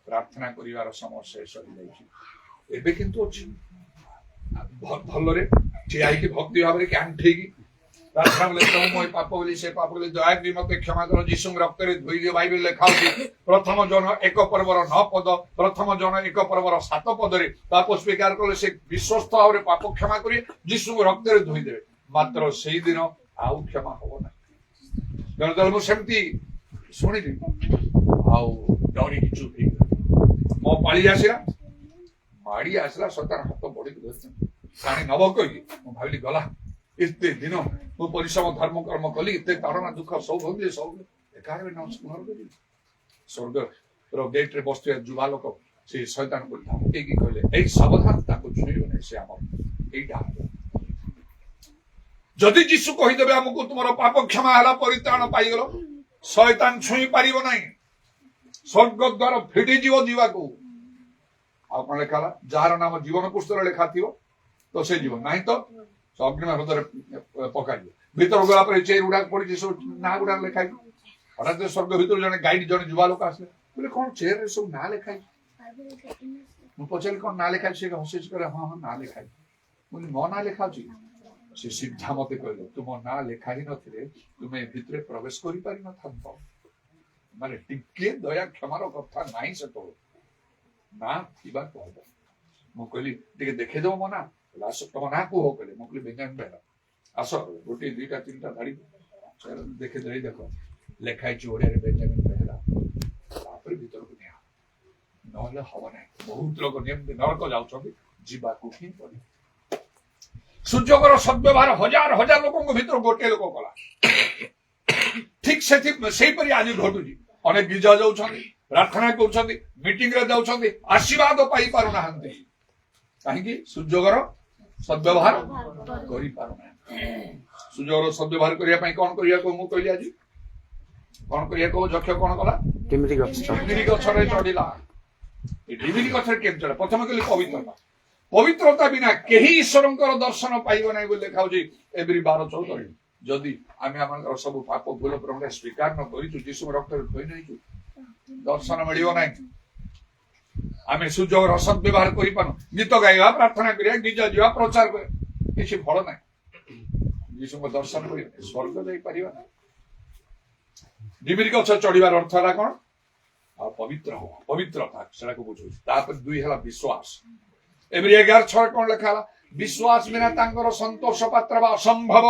ପ୍ରାର୍ଥନା କରିବାର ସମୟ ଶେଷ ହେଇଯାଇଛି। ଏବେ କିନ୍ତୁ ଅଛି। ଭଲରେ ଠିଆ ହେଇକି ଭକ୍ତି ଭାବରେ ଆଣ୍ଠେଇକି ପ୍ରାର୍ଥନା କଲେ, ପ୍ରଭୁ ମୋ ପାପ ବୋଲି ସେ ପାପ ବୋଲି ଦୟାକରି ମତେ କ୍ଷମା କର, ଯୀଶୁଙ୍କ ରକ୍ତରେ ଧୋଇ ଦିଅ। ବାଇବେଲ ଲେଖା ହଉଛି, ପ୍ରଥମ ଜନ 1 ପର୍ବର 9 ପଦ, ପ୍ରଥମ ଜନ 1 ପର୍ବର 7 ପଦରେ ପାପ ସ୍ୱୀକାର କଲେ ସେ ବିଶ୍ୱସ୍ତ ଭାବରେ ପାପ କ୍ଷମା କରି ଯୀଶୁଙ୍କ ରକ୍ତରେ ଧୋଇଦେବେ। ମାତ୍ର ସେଇଦିନ ଆଉ କ୍ଷମା ହବ ନାହିଁ। ତେଣୁ ମୁଁ ସେମିତି ଶୁଣିଲି, ଆଉ ଡରିକି ଚୁପ ହେଇଗଲି। ମୋ ପାଳି ଆସିଲା, ମାଡି ଆସିଲା, ଶୈତାନ ହାତ ବଢିକି ଧରିଛନ୍ତି, ପାଣି ନବ କହିକି ମୁଁ ଭାବିଲି ଗଲା। ଏତେ ଦିନ ମୁଁ ପରିଶ୍ରମ ଧର୍ମ କର୍ମ କଲି, ଏତେ ତାଡ଼ନା ଦୁଃଖ ସବୁ ଭୋଗିଲି, ସବୁ ଏକାରେ ସ୍ୱର୍ଗର ଗେଟରେ ବସିଥିବା ଯୁବା ଲୋକ ସେ ଶୈତାନକୁ ଧମକେଇକି କହିଲେ ଏଇ ସାବଧାନ ତାଙ୍କୁ ଛୁଇଁବନି ସେ ଆମର ଏଇଟା ଯଦି ଯୀଶୁ କହିଦେବେ ଆମକୁ ତୁମର ପାପ କ୍ଷମା ହେଲା ପରିତ୍ରାଣ ପାଇଗଲ ଶୈତାନ ଛୁଇଁ ପାରିବ ନାହିଁ ସ୍ୱର୍ଗ ଦ୍ୱାର ଫିଟିଯିବ ଯିବାକୁ ଆଉ କଣ ଲେଖା ହେଲା ଯାହାର ନାମ ଜୀବନ ପୁସ୍ତକରେ ଲେଖା ଥିବ ତ ସେ ଜୀବନ ନାହିଁ ତ ଅଗ୍ନିମୟ ହୃଦୟରେ ପକାଯିବ ଭିତରକୁ ଗଲା ପରେ ଚେୟାର ଗୁଡାକ ପଡିଛି ସବୁ ନାଁ ଗୁଡାକ ଲେଖା ହେଇଛି ହଠାତ୍ ସ୍ୱର୍ଗ ଭିତରୁ ଜଣେ ଗାଇଡ୍ ଜଣେ ଯୁବା ଲୋକ ଆସିଲେ ବୋଲେ କଣ ଚେୟାରରେ ସବୁ ନାଁ ଲେଖା ହେଇଛି ମୁଁ ପଚାରିଲି କଣ ନାଁ ଲେଖା ହେଇଛି ସେ ହସିଛି କହିଲେ ହଁ ହଁ ନାଁ ଲେଖା ହେଇଛି ମୁଁ ମୋ ନାଁ ଲେଖା ଅଛି ସେ ସିଧା ମତେ କହିଲେ ତୁମ ନାଁ ଲେଖା ହିଁ ନଥିଲେ ତୁମେ ଭିତରେ ପ୍ରବେଶ କରିପାରିନଥାନ୍ତ ମାନେ ଟିକେ ଦୟା କ୍ଷମାର କଥା ନାହିଁ ସେତେବେଳେ ନା ଥିବା କହିବ ମୁଁ କହିଲି ଟିକେ ଦେଖେଇଦବ ମୋ ନାଁ ଆସ ତମ ନାଁ କୁହ କହିଲେ ମୁଁ କହିଲି ବେଞ୍ଜାମିନ ବେହେରା ଆସ ଗୋଟିଏ ଦୁଇଟା ତିନିଟା ଧାଡି ଦେଖେଇଦେଇ ଦେଖ ଲେଖା ହେଇଛି ଓଡିଆରେ ବେଞ୍ଜାମିନ ବେହେରା ତାପରେ ଭିତରକୁ ନିଆ ନହେଲେ ହବ ନାହିଁ ବହୁତ ଲୋକ ନରକ ଯାଉଛନ୍ତି ଯିବାକୁ ହିଁ ପଡିବ ସୁଯୋଗର ସଦ୍ବ୍ୟବହାର ହଜାର ହଜାର ଲୋକଙ୍କ ଭିତରୁ ଗୋଟିଏ ଲୋକ କଲା ଠିକ ସେଇପରି ଆଜି ଘଟୁଛି ଅନେକ ଗିର୍ଜା ଯାଉଛନ୍ତି ପ୍ରାର୍ଥନା କରୁଛନ୍ତି ମିଟିଂରେ ଯାଉଛନ୍ତି ଆଶୀର୍ବାଦ ପାଇପାରୁନାହାନ୍ତି କାହିଁକି ସୁଯୋଗର ସଦ୍ବ୍ୟବହାର କରିପାରୁନାହାନ୍ତି ସୁଯୋଗର ସଦ୍ବ୍ୟବହାର କରିବା ପାଇଁ କଣ କରିବାକୁ ମୁଁ କହିଲି ଆଜି କଣ କରିବାକୁ ଯକ୍ଷ କଣ କଲା ଡିମିରି ଗଛ ଡିମିରି ଗଛରେ ଚଢିଲା ଏ ଡିମିରି ଗଛରେ କେମିତି ଚଢିଲା ପ୍ରଥମେ କହିଲି ପବିତ୍ରତା ପବିତ୍ରତା ବିନା କେହି ଈଶ୍ୱରଙ୍କର ଦର୍ଶନ ପାଇବ ନାହିଁ ବୋଲି ଲେଖା ହଉଛି ଏବ୍ରୀ 12:14 ଯଦି ଆମେ ଆମର ସବୁ ପାପ ଭୁଲ ପ୍ରଭୁରେ ସ୍ୱୀକାର ନ କରିଛୁ ଯୀଶୁଙ୍କ ରକ୍ତରେ ଧୋଇ ନେଇଛୁ ଦର୍ଶନ ମିଳିବ ନାହିଁ ଆମେ ସୁଯୋଗର ସଦ୍ବ୍ୟବହାର କରିପାରୁ ଗୀତ ଗାଇବା ପ୍ରାର୍ଥନା କରିବା ଗୀର୍ଜା ଯିବା ପ୍ରଚାର କରିବା କିଛି ଫଳ ନାହିଁ ଯୀଶୁଙ୍କ ଦର୍ଶନ କରିବା ସ୍ୱର୍ଗ ଯାଇପାରିବା ନାହିଁ ଡିମିରି ଗଛ ଚଢିବାର ଅର୍ଥ ହେଲା କଣ ଆଉ ପବିତ୍ର ହବ ପବିତ୍ରତା ସେଟାକୁ ବୁଝୁଛି ତାପରେ 2 ହେଲା ବିଶ୍ୱାସ ଏବ୍ରୀ 11:6 କଣ ଲେଖା ହେଲା ବିଶ୍ୱାସ ବିନା ତାଙ୍କର ସନ୍ତୋଷ ପାତ୍ର ବା ଅସମ୍ଭବ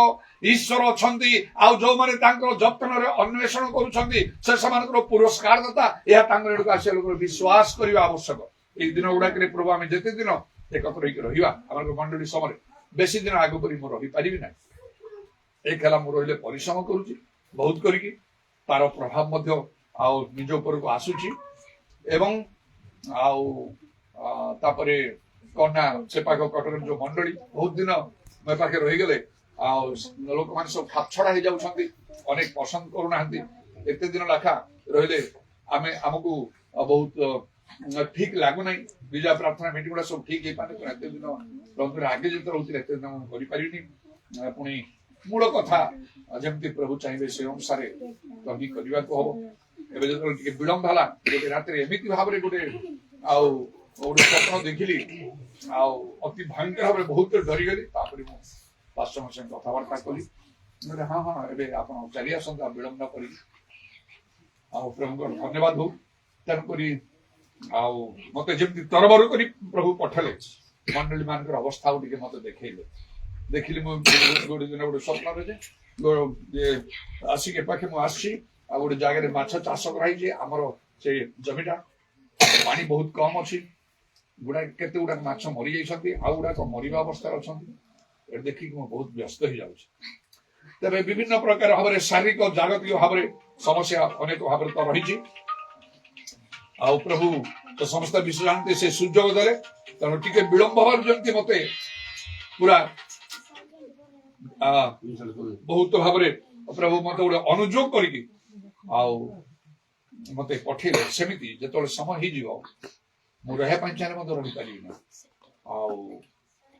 ଈଶ୍ୱର ଅଛନ୍ତି ଆଉ ଯୋଉମାନେ ତାଙ୍କର ଯତ୍ନରେ ଅନ୍ୱେଷଣ କରୁଛନ୍ତି ସେ ସେମାନଙ୍କର ପୁରସ୍କାର ଦାତା ଏହା ତାଙ୍କର ଏଠୁ ଆସିବା ଲୋକର ବିଶ୍ୱାସ କରିବା ଆବଶ୍ୟକ ଏଇ ଦିନ ଗୁଡାକରେ ପ୍ରଭୁ ଆମେ ଯେତେ ଦିନ ଏକତ୍ର ହେଇକି ରହିବା ଆମର ମଣ୍ଡଳୀ ସମୟରେ ବେଶୀ ଦିନ ଆଗ ପରି ମୁଁ ରହିପାରିବି ନାହିଁ ଏ ଖେଲା ମୁଁ ରହିଲେ ପରିଶ୍ରମ କରୁଛି ବହୁତ କରିକି ତାର ପ୍ରଭାବ ମଧ୍ୟ ଆଉ ନିଜ ଉପରକୁ ଆସୁଛି ଏବଂ ଆଉ ତାପରେ କନ୍ୟା ସେ ପାଖ କଟକରେ ଯୋଉ ମଣ୍ଡଳୀ ବହୁତ ଦିନ ମୋ ପାଖରେ ରହିଗଲେ ଆଉ ଲୋକମାନେ ସବୁ ଖାପଛଡା ହେଇଯାଉଛନ୍ତି ଅନେକ ପସନ୍ଦ କରୁନାହାନ୍ତି ଏତେ ଦିନ ଲେଖା ରହିଲେ ଆମକୁ ବହୁତ ଠିକ ଲାଗୁନାହିଁ ବିଜୟ ପ୍ରାର୍ଥନା ମିଟିଂ ଗୁଡା ସବୁ ଠିକ ହେଇପାରେ ଏତେ ଦିନ ରଙ୍ଗରେ ଆଗେ ଯେତେ ରହୁଥିଲେ ଏତେ ଦିନ ମୁଁ କରିପାରିନି ପୁଣି ମୂଳ କଥା ଯେମିତି ପ୍ରଭୁ ଚାହିଁବେ ସେ ଅନୁସାରେ କହି କରିବାକୁ ହବ ଏବେ ଯେତେବେଳେ ଟିକେ ବିଳମ୍ବ ହେଲା ଗୋଟେ ରାତିରେ ଏମିତି ଭାବରେ ଗୋଟେ ସ୍ୱପ୍ନ ଦେଖିଲି ଆଉ ଅତି ଭୟଙ୍କର ଭାବରେ ବହୁତ ଡରିଗଲି ତାପରେ ମୁଁ ପାଷ୍ଟରଙ୍କ ସାଙ୍ଗେ କଥାବାର୍ତ୍ତା କଲି ହଁ ହଁ ଏବେ ଆପଣ ଚାଲି ଆସନ୍ତୁ ଆଉ ବିଳମ୍ବ କରି ଆଉ ପ୍ରଭୁଙ୍କର ଧନ୍ୟବାଦ ହଉ ତେଣୁକରି ଆଉ ମତେ ଯେମିତି ତରବର କରି ପ୍ରଭୁ ପଠେଇଲେ ମଣ୍ଡଳୀ ମାନଙ୍କର ଅବସ୍ଥା ଟିକେ ମତେ ଦେଖେଇଲେ ଦେଖିଲି ମୁଁ ଗୋଟେ ଦିନ ଗୋଟେ ସ୍ୱପ୍ନରେ ଯେ ଆସିକି ଏପାଖେ ମୁଁ ଆସିଛି ଆଉ ଗୋଟେ ଜାଗାରେ ମାଛ ଚାଷ କରାହେଇଛି ଆମର ସେ ଜମିଟା ପାଣି ବହୁତ କମ ଅଛି କେତେ ଗୁଡାକ ମାଛ ମରିଯାଇଛନ୍ତି ଆଉ ଗୁଡାକ ମରିବା ଅବସ୍ଥାରେ ଅଛନ୍ତି ଏଠି ଦେଖିକି ମୁଁ ବହୁତ ବ୍ୟସ୍ତ ହେଇଯାଉଛି ତେବେ ବିଭିନ୍ନ ପ୍ରକାର ଭାବରେ ଶାରୀରିକ ଜାଗତିକ ଭାବରେ ସମସ୍ୟା ଅନେକ ଭାବରେ ତ ରହିଛି ଆଉ ପ୍ରଭୁ ତ ସମସ୍ତେ ବିଷୟ ଜାଣନ୍ତି ସେ ସୁଯୋଗ ଦେଲେ ତେଣୁ ଟିକେ ବିଳମ୍ବ ହବାରୁ ଯେମିତି ମତେ ପୁରା ବହୁତ ଭାବରେ ପ୍ରଭୁ ମତେ ଗୋଟେ ଅନୁଯୋଗ କରିକି ଆଉ ମତେ ପଠେଇଲେ ସେମିତି ଯେତେବେଳେ ସମୟ ହେଇଯିବ ମୁଁ ରହିବା ପାଇଁ ଚାହିଁଲେ ମଧ୍ୟ ରହିପାରିବି ନା ଆଉ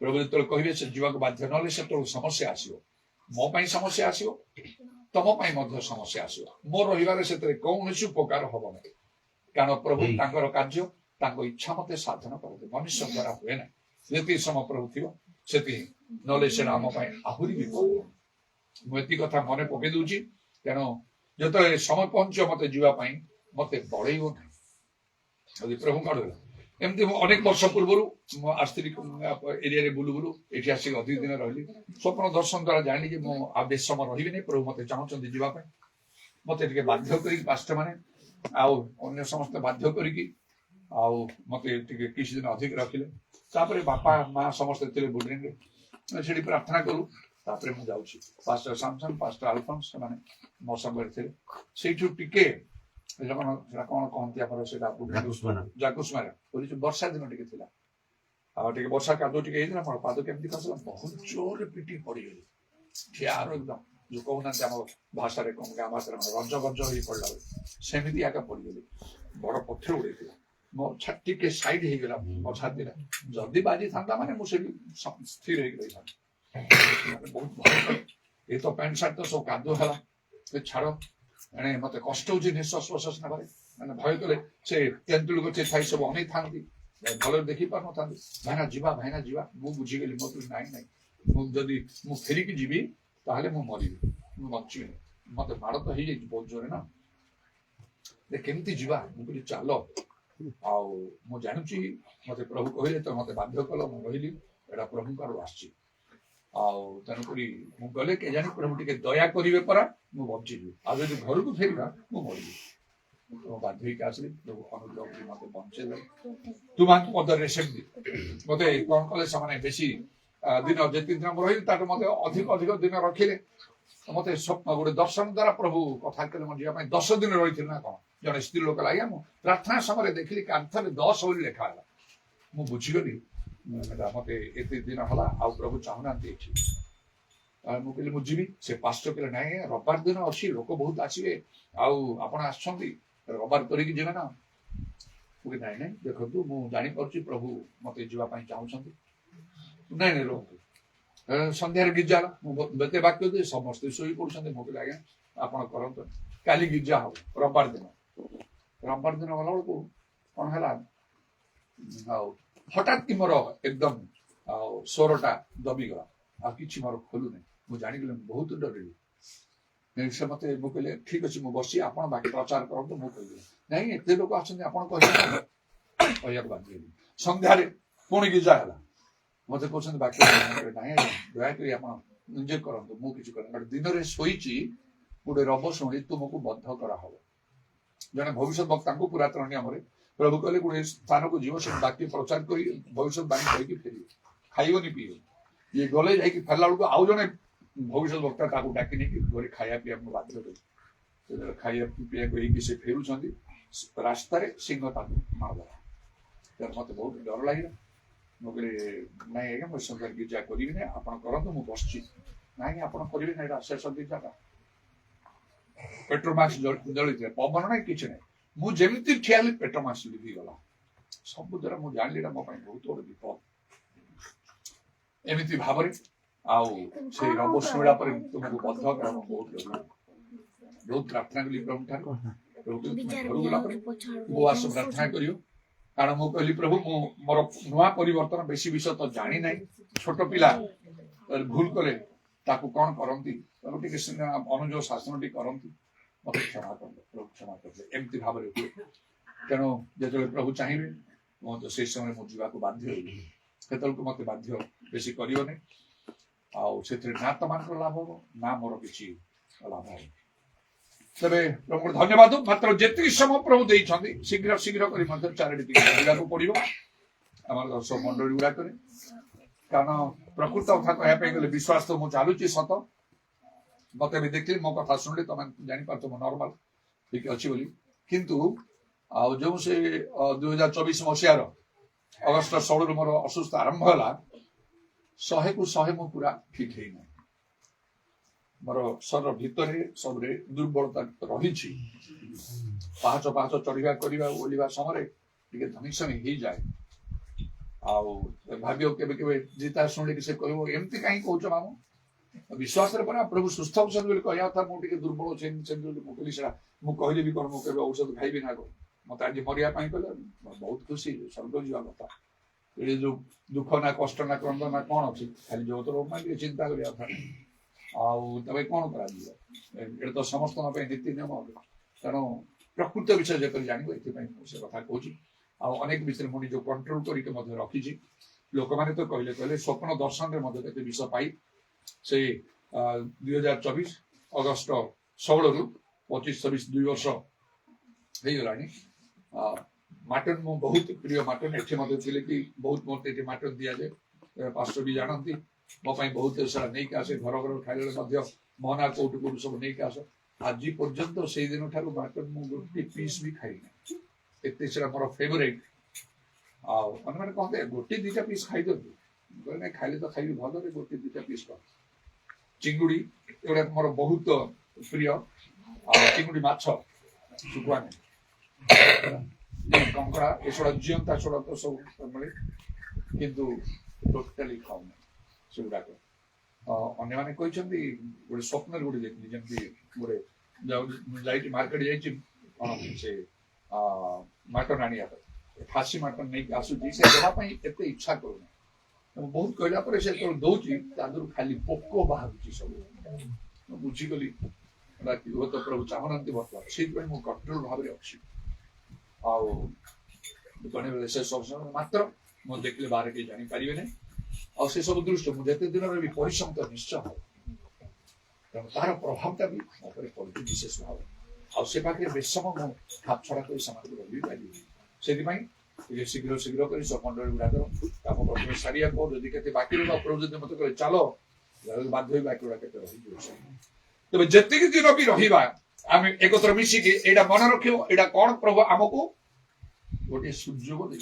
ପ୍ରଭୁ ଯେତେବେଳେ କହିବେ ସେ ଯିବାକୁ ବାଧ୍ୟ ନହେଲେ ସେତେବେଳେ ସମସ୍ୟା ଆସିବ ମୋ ପାଇଁ ସମସ୍ୟା ଆସିବ ତମ ପାଇଁ ମଧ୍ୟ ସମସ୍ୟା ଆସିବ ମୋ ରହିବାରେ ସେଥିରେ କୌଣସି ଉପକାର ହବ ନାହିଁ କାରଣ ପ୍ରଭୁ ତାଙ୍କର କାର୍ଯ୍ୟ ତାଙ୍କ ଇଚ୍ଛା ମତେ ସାଧନ କରନ୍ତି ମନୁଷ୍ୟ ଦ୍ୱାରା ହୁଏ ନାହିଁ ଯେତିକି ସମୟ ପ୍ରଭୁ ଥିବ ସେତିକି ନହେଲେ ସେଟା ଆମ ପାଇଁ ଆହୁରି ବିପଦ ମୁଁ ଏତିକି କଥା ମନେ ପକେଇ ଦଉଛି ତେଣୁ ଯେତେବେଳେ ସମୟ ପହଞ୍ଚିବ ମତେ ଯିବା ପାଇଁ ମତେ ବଳେଇବ ନାହିଁ ଯଦି ପ୍ରଭୁ କାଢିଲା ଏମିତି ମୁଁ ଅନେକ ବର୍ଷ ପୂର୍ବରୁ ମୁଁ ଆସିଥିଲି ଏରିଆରେ ବୁଲୁ ଏଠି ଆସିକି ଅଧିକ ଦିନ ରହିଲି ସ୍ୱପ୍ନ ଦର୍ଶନ ଦ୍ୱାରା ଜାଣିଲି ଯେ ମୁଁ ଆଉ ବେଶ ସମୟ ରହିବିନି ପ୍ରଭୁ ମତେ ଚାହୁଁଛନ୍ତି ଯିବା ପାଇଁ ମତେ ଟିକେ ବାଧ୍ୟ କରିକି ପାଷ୍ଟର ମାନେ ଆଉ ଅନ୍ୟ ସମସ୍ତେ ବାଧ୍ୟ କରିକି ଆଉ ମତେ ଟିକେ କିଛି ଦିନ ଅଧିକ ରଖିଲେ ତାପରେ ବାପା ମା ସମସ୍ତେ ଥିଲେ ବୁଡ୍ରିଂରେ ସେଠି ପ୍ରାର୍ଥନା କରୁ ତାପରେ ମୁଁ ଯାଉଛି ପାଷ୍ଟର ସାମସନ୍ ପାଷ୍ଟର ଆଲଫନ୍ସ ସେମାନେ ମୋ ସାଙ୍ଗରେ ଥିଲେ ସେଇଠୁ ଟିକେ ସେଟା କଣ କହନ୍ତି ଆମର ସେଇଟା ଜାକୁସ୍ମାରା ବର୍ଷା ଦିନ ଟିକେ ଥିଲା ଆଉ ଟିକେ ବର୍ଷା କାଦୁଅ ଟିକେ ହେଇଥିଲା ମୋର ପାଦ କେମିତି ଖସିଲା ବହୁତ ଜୋରରେ ପିଟି ପଡିଗଲି ଠିଆର ଏକଦମ ଯୋଉ କହୁନାହାନ୍ତି ଆମ ଭାଷାରେ ଗାଁ ଭାଷାରେ ରଜ ଗଜ ହେଇ ପଡିଲା ସେମିତି ଆକା ପଡିଗଲି ବଡ ପଥର ଉଡେଇଥିଲା ମୋ ଛାତି ଟିକେ ସାଇଡ ହେଇଗଲା ମୋ ଛାତିରେ ଯଦି ବାଜିଥାନ୍ତା ମାନେ ମୁଁ ସେଠି ସ୍ଥିର ହେଇକି ରହିଥାନ୍ତି ବହୁତ ଭଲ ଏଇ ତ ପ୍ୟାଣ୍ଟ ସାର୍ଟ ତ ସବୁ କାଦୁଅ ହେଲା ସେ ଛାଡ ଏଣେ ମତେ କଷ୍ଟ ହଉଛି ନିଶ୍ୱାସ ପ୍ରଶ୍ୱାସ ନେବାରେ ମାନେ ଭୟ କଲେ ସେ ତେନ୍ତୁଳି ଗଛ ଥାଇ ସବୁ ଅନେଇଥାନ୍ତି ଭଲରେ ଦେଖି ପାରୁନଥାନ୍ତି ଭାଇନା ଯିବା ମୁଁ ବୁଝିଗଲି ମୋ ନାଇଁ ନାଇଁ ମୁଁ ଯଦି ମୁଁ ଫେରିକି ଯିବି ତାହେଲେ ମୁଁ ମରିବି ମୁଁ ବଞ୍ଚିବିନି ମତେ ମାଡ଼ ତ ହେଇଯାଇଛି ବହୁତ ଜୋରେ ନା କେମିତି ଯିବା ମୁଁ କହିଲି ଚାଲ ଆଉ ମୁଁ ଜାଣୁଛି ମତେ ପ୍ରଭୁ କହିଲେ ତ ମତେ ବାଧ୍ୟ କଲ ମୁଁ ରହିଲି ଏଇଟା ପ୍ରଭୁଙ୍କ ଆଡୁ ଆସିଛି ଆଉ ତେଣୁକରି ମୁଁ ଗଲେ କେଜାଣି ପ୍ରଭୁ ଟିକେ ଦୟା କରିବେ ପରା ମୁଁ ବଞ୍ଚିଯିବି ଆଉ ଯଦି ଘରକୁ ଫେରିବା ମୁଁ ମରିବି ବାଧ୍ୟ ହେଇକି ଆସିଲି ପ୍ରଭୁ ଅନୁଗ୍ରହ କରି ମତେ ବଞ୍ଚେଇଲେ ତୁମମାନଙ୍କ ମଧ୍ୟରେ ସେମିତି ମତେ କଣ କଲେ ସେମାନେ ବେଶୀ ଦିନ ଯେତିକି ଦିନ ମୁଁ ରହିଲି ତାଠୁ ମତେ ଅଧିକ ଦିନ ରଖିଲେ ମତେ ଗୋଟେ ଦର୍ଶନ ଦ୍ଵାରା ପ୍ରଭୁ କଥା କଲେ ମୁଁ ଯିବା ପାଇଁ 10 ଦିନ ରହିଥିଲି ନା କଣ ଜଣେ ସ୍ତ୍ରୀ ଲୋକ ଲାଗିଲା ମୁଁ ପ୍ରାର୍ଥନା ସମୟରେ ଦେଖିଲି କାନ୍ଥରେ 10 ବୋଲି ଲେଖା ହେଲା ମୁଁ ବୁଝିଗଲି ମତେ ଏତେ ଦିନ ହେଲା ଆଉ ପ୍ରଭୁ ଚାହୁଁନାହାନ୍ତି ଏଠି ମୁଁ କହିଲି ମୁଁ ଯିବି ସେ ପାଷ୍ଟର କହିଲେ ନାଇଁ ରବିବାର ଦିନ ଅଛି ଲୋକ ବହୁତ ଆସିବେ ଆଉ ଆପଣ ଆସିଛନ୍ତି ରବିବାର କରିକି ଯିବେ ନା ମୁଁ କହିଲି ନାଇଁ ଦେଖନ୍ତୁ ମୁଁ ଜାଣିପାରୁଛି ପ୍ରଭୁ ମତେ ଯିବା ପାଇଁ ଚାହୁଁଛନ୍ତି ନାଇଁ ରୁହନ୍ତୁ ସନ୍ଧ୍ୟାରେ ଗିର୍ଜା ହେଲା ମୁଁ ବେତେ ବାକ୍ୟ ଦେଇ ସମସ୍ତେ ଶୋଇ ପଡୁଛନ୍ତି ମୁଁ କହିଲି ଆଜ୍ଞା ଆପଣ କରନ୍ତୁ କାଲି ଗିର୍ଜା ହବ ରବିବାର ଦିନ ଗଲା ବେଳକୁ କଣ ହେଲା ଆଉ ହଠାତ୍ କି ମୋର ଏକଦମ ଆଉ ସ୍ୱରଟା ଦବିଗଲା ଆଉ କିଛି ମୋର ଖୋଲୁନି ମୁଁ ଜାଣିଗଲି ବହୁତ ଡରିଲି ସେ ମତେ ମୁଁ କହିଲେ ଠିକ ଅଛି ମୁଁ ବସି ଆପଣ ବାକି ପ୍ରଚାର କରନ୍ତୁ ମୁଁ କହିଲି ନାଇଁ ଏତେ ଲୋକ ଆସନ୍ତି ଆପଣ କହିବାକୁ ବାଧ୍ୟ ହେଲି ସନ୍ଧ୍ୟାରେ ପୁଣି ଗିର୍ଜା ହେଲା ମତେ କହୁଛନ୍ତି ବାକ୍ୟ ନାଇଁ ଦୟାକରି ଆପଣ ନିଜେ କରନ୍ତୁ ମୁଁ କିଛି କରେନି ଦିନରେ ଶୋଇଛି ଗୋଟେ ରବ ଶୁଣି ତୁମକୁ ବଦ୍ଧ କରାହବ ଜଣେ ଭବିଷ୍ୟତ ବକ୍ତାଙ୍କୁ ପୁରାତନ ନିୟମରେ ପ୍ରଭୁ କହିଲେ ଗୋଟେ ସ୍ଥାନକୁ ଯିବ ସେ ବାକ୍ୟ ପ୍ରଚାର କରି ଭବିଷ୍ୟତ ବାଣୀ କହିକି ଫେରିବ ଖାଇବନି ପିଇବନି ଇଏ ଗଲେ ଯାଇକି ଫେରିଲା ବେଳକୁ ଆଉ ଜଣେ ଭବିଷ୍ୟତ ବକ୍ତା ତାକୁ ଡାକି ନେଇକି ଘରେ ଖାଇବା ପିଇବାକୁ ବାଧ୍ୟ କଲେ ଖାଇବା ପିଇବାକୁ ହେଇକି ସେ ଫେରୁଛନ୍ତି ରାସ୍ତାରେ ସିଂହ ତାକୁ ମାରିଦେଲା ମତେ ବହୁତ ଡର ଲାଗିଲା ମୁଁ କହିଲି ନାଇଁ ଆଜ୍ଞା ମୁଁ ସନ୍ଧ୍ୟାରେ ଗିର୍ଜା କରିବିନି ଆପଣ କରନ୍ତୁ ମୁଁ ବସିଛି ନାଇଁ ଆପଣ କରିବେ ନା ଏଇଟା ଶେଷ ଗିର୍ଜାଟା ପେଟ୍ରୋମାକ୍ସ ଜଳିଥିଲା ପବନ ନାହିଁ କିଛି ନାହିଁ ମୁଁ ଯେମିତି ଠିଆ ହେଲି ପେଟ୍ରୋମାକ୍ସ ଲିଭିଗଲା ସବୁ ଦ୍ୱାରା ମୁଁ ଜାଣିଲି ଏଇଟା ମୋ ପାଇଁ ବହୁତ ବଡ ବିପଦ ଏମିତି ଭାବରେ ଆଉ ସେଇ ରବ ଶୁଣିଲା ପରେ ତୁମକୁ ବଦ୍ଧ କାରଣ ବହୁତ ପ୍ରାର୍ଥନା କଲି ପ୍ରଭୁ ଠାରୁ ଘରକୁ ଗଲା ପରେ ଉପବାସ ପ୍ରାର୍ଥନା କରିବ କାରଣ ମୁଁ କହିଲି ପ୍ରଭୁ ମୁଁ ମୋର ନୂଆ ପରିବର୍ତ୍ତନ ବେଶୀ ବିଷୟ ତ ଜାଣି ନାହିଁ ଛୋଟ ପିଲା ଭୁଲ କଲେ ତାକୁ କଣ କରନ୍ତି ତାକୁ ଟିକେ ଅନୁଯୋଗ ଶାସନ ଟିକେ କରନ୍ତି ମତେ କ୍ଷମା କରିଲେ ପ୍ରଭୁ କ୍ଷମା କରିଲେ ଏମିତି ଭାବରେ ହୁଏ ତେଣୁ ଯେତେବେଳେ ପ୍ରଭୁ ଚାହିଁବେ ମୁଁ ତ ସେଇ ସମୟରେ ମୁଁ ଯିବାକୁ ବାଧ୍ୟ ହେବି ସେତେବେଳକୁ ମତେ ବାଧ୍ୟ ବେଶୀ କରିବନି ଆଉ ସେଥିରେ ନା ତମାନଙ୍କର ଲାଭ ହବ ନା ମୋର କିଛି ଲାଭ ହବ ତେବେ ପ୍ରଭୁଙ୍କୁ ଧନ୍ୟବାଦ ମାତ୍ର ଯେତିକି ସମୟ ପ୍ରଭୁ ଦେଇଛନ୍ତି ଶୀଘ୍ର କରି ମଧ୍ୟ 4ଟି ଦିନ ଯିବାକୁ ପଡିବ ଆମର ଦର୍ଶକ ମଣ୍ଡଳୀ ଗୁଡାକରେ କାରଣ ପ୍ରକୃତ କଥା କହିବା ପାଇଁ ଗଲେ ବିଶ୍ୱାସ ତ ମୁଁ ଚାଲୁଛି ସତ ମତେ ବି ଦେଖିଲି ମୋ କଥା ଶୁଣିଲେ ତମେ ଜାଣିପାରୁଥିବ ନର୍ମାଲ ଠିକ ଅଛି ବୋଲି କିନ୍ତୁ ଆଉ ଯୋଉ ସେ 2024 ମସିହାର ଅଗଷ୍ଟ 16ରୁ ମୋର ଅସୁସ୍ଥ ଆରମ୍ଭ ହେଲା 100କୁ 100 ମୁଁ ପୁରା ଠିକ ହେଇନାହିଁ ମୋର ଶରୀର ଭିତରେ ସବୁରେ ଦୁର୍ବଳତା ରହିଛି ପାହାଚ ଚଢିବା କରିବା ଓହ୍ଲିବା ସମୟରେ ଟିକେ ଧମିସମି ହେଇଯାଏ ଆଉ ଭାବିବ କେବେ ଜିତା ଶୁଣିକି ସେ କହିବ ଏମିତି କାହିଁ କହୁଛ ମାମୁଁ ବିଶ୍ୱାସରେ ପରେ ପ୍ରଭୁ ସୁସ୍ଥ ଅଛନ୍ତି ବୋଲି କହିବା କଥା ମୁଁ ଟିକେ ଦୁର୍ବଳ ଅଛି ସେମିତି ମୁଁ କହିଲି ସେଟା ମୁଁ କହିଲି ବି କଣ ମୁଁ କେବେ ଔଷଧ ଖାଇବି ନା ମତେ ଆଜି ମରିବା ପାଇଁ କହିଲେ ବହୁତ ଖୁସି ସ୍ୱର୍ଗ ଯିବା କଥା ଏ ଯୋଉ ଦୁଃଖ ନା କଷ୍ଟ ନା କ୍ରନ୍ଦ ନା କଣ ଅଛି ଖାଲି ଯୋଉଥର ଟିକେ ଚିନ୍ତା କରିବା କଥା ଆଉ ତବେ କଣ କରାଯିବ ଏଇଟା ତ ସମସ୍ତଙ୍କ ପାଇଁ ନୀତି ନିୟମ ତେଣୁ ପ୍ରକୃତ ବିଷୟ ଯେପରି ଜାଣିବ ଏଥିପାଇଁ ମୁଁ ସେ କଥା କହୁଛି ଆଉ ଅନେକ ବିଷୟରେ ମୁଁ ନିଜକୁ କଣ୍ଟ୍ରୋଲ କରିକି ମଧ୍ୟ ରଖିଛି ଲୋକମାନେ ତ କହିଲେ ସ୍ୱପ୍ନ ଦର୍ଶନରେ ମଧ୍ୟ କେତେ ବିଷୟ ପାଇ ସେ 2024 ଅଗଷ୍ଟ 16ରୁ 25-26 2 ବର୍ଷ ହେଇଗଲାଣି ମାଟନ ମୁଁ ବହୁତ ପ୍ରିୟ ମାଟନ ଏଠି ମଧ୍ୟ ଥିଲେ କି ବହୁତ ମତେ ଏଠି ମାଟନ ଦିଆଯାଏ ପାଷ୍ଟର ବି ଜାଣନ୍ତି ମୋ ପାଇଁ ବହୁତ ସାରା ନେଇକି ଆସେ ଘର ଖାଇଲେ ମଧ୍ୟ ମୋ ନା କୋଉଠୁ ସବୁ ନେଇକି ଆସ आज पर्यंत से दिन ठार मार्केट मु गोटे पीस भी खाई एत से मोर फेवरेट मैंने कहते गोटे दीटा पीस खाई कहना खाली तो खाई भल गोटे दीटा पीस कर चिंगुड़ी एगुड़ा मोर बहुत प्रिय चिंगुड़ी माछ शुकुआ कंकड़ा एसड़ा जीवंता छड़ा तो सब मिले किंतु टोटाली खाऊना से गुड़ाक अन्य मैंने कहते गोटे स्वप्न गोटे देखी जमी गोटे जाइए मार्केट जाइए से मटन आने फासी मटन नहीं आसूची से देवाई एत इच्छा करूना बहुत कहला से दौची खाली पोक बाहर सब बुझीगली तो प्रभु चाहना बर्तमान से कंट्रोल भाव में अच्छी आने से सब मात्र मुझे देखले बाहर के जापारे ना आ से सब दृष्टि मुझे दिन भी परिश्रम तो निश्चय हो तेणु तार प्रभावटा भी पड़े विशेष भाव आसे पाखे बेस समय हाथ छड़ा कर रही पारि से शीघ्र शीघ्र कर सब मंडल गुड़ाक कम प्रथम सारिया को जदि के बाकी रहा प्रभु जब मत कहे चलो बाध्य बाकी गुड़ा के रही तेज जितकी दिन भी रहा आम एकत्र मिसिकी एटा मन रख एटा कौन प्रभु आमको गोटे सुजोग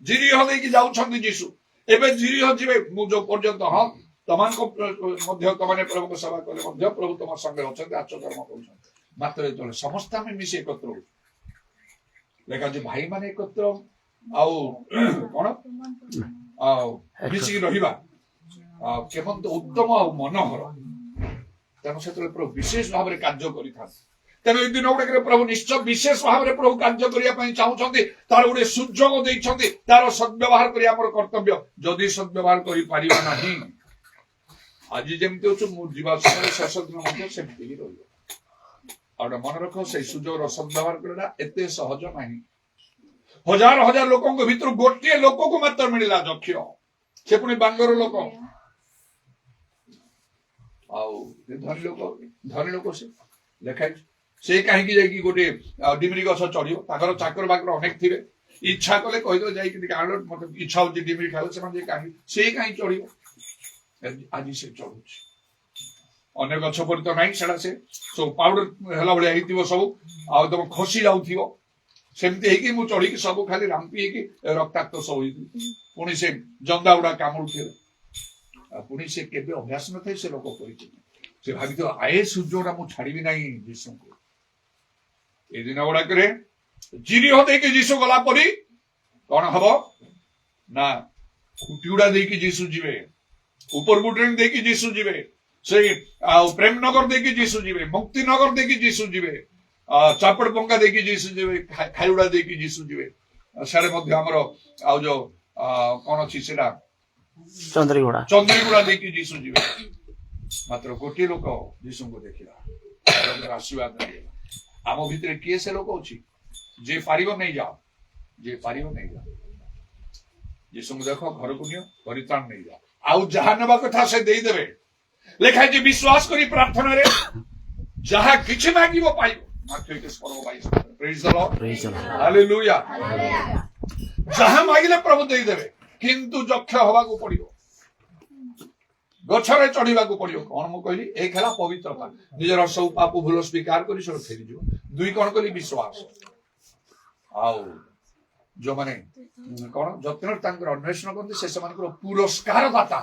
जीरीह देकी जाऊँ जीशु एवं जीरीह जी जो पर्यंत हाँ तुम प्रभु सेवा कले प्रभु तुम संगे अच्छा आचकर्म कर मात्र जो समस्त आम मिसी एकत्र हो देखा भाई मान एकत्र कौन मिसिकी रहा केमंत उत्तम आ मनोहर तेणु से प्रभु विशेष भाव में कार्य कर तेणु ये दिन गुड़ाक प्रभु निश्चय विशेष भाव में प्रभु कार्य करने चाहते तार गोटे सुजोग देते तार सद्व्यवहार कर कर्तव्य जदि सद्व्यवहार कर आज जमी जीवा समय शेष दिन सेमती ही रहा मन रख से सुजोग सद्व्यवहार करना एत सहज ना हजार हजार लोकों भीतर गोटे लोक को मात्र मिलला दक्ष से पुणी बांगर लोक धनी लोक से लेखाई से कहीं गोटे डिमरी गछ चढ़ चाकर बाकर अनेक थे इच्छा कले कहीदे जाए मतलब इच्छा हो डिमरी खाए से कहीं चढ़ आज से चढ़ू अने गछ पर तो ना से सब पाउडर है भाया सब आ तुम खसी जाऊ सेमती हो चढ़ी सब खाली रांपी रक्ताक्त सब पुणी से जंदा गुड़ा कामुड़े पुणी से केवे अभ्यास न थे से लोक कर भावी आए सूर्यटा मुझे छाड़ी ना जीशु को ये दिन गुड़ाक जीरीह देकी जीशु गला परी कौन हम ना कुटीगुड़ा देकी जीशु जीवे उपरबुट्रेन देकी जीशु जीवे से प्रेमनगर देकी जीशु जीवे मुक्तिनगर देकी जीशु जीवे चापड़ पंगा देकी जीशु जीवे खाईगुड़ा देकी जीशु जीवे सारे आमर आ जो कौन अच्छी से चंद्रीगुड़ा देकी जीशु जीवे मात्र गोटे लोक जीशु को देखला आशीर्वाद आम भितर किए से लोक अच्छी जे पार नहीं जाओ जे पार नहीं जाओ जीशु देख घर को नियो परित्राण नहीं जाओ आउ जहा नवा कथा से देदेवे लेखाई जे विश्वास करी प्रार्थना रे जहा किछि मांगिबो पाइबो Matthew 21:22 praise the Lord hallelujah जहा मांगिले प्रभु देई देबे किंतु दक्ष होबाको पड़िबो गछरे चढ़ीबाको पड़िबो कोन मु कहली एक हला पवित्रता निजर सब पाप भूल स्वीकार करी सब फेरी जो दुई कोन कहली विश्वास आउ जो माने कौन जत्न अन्वेषण करते से पुरस्कार दाता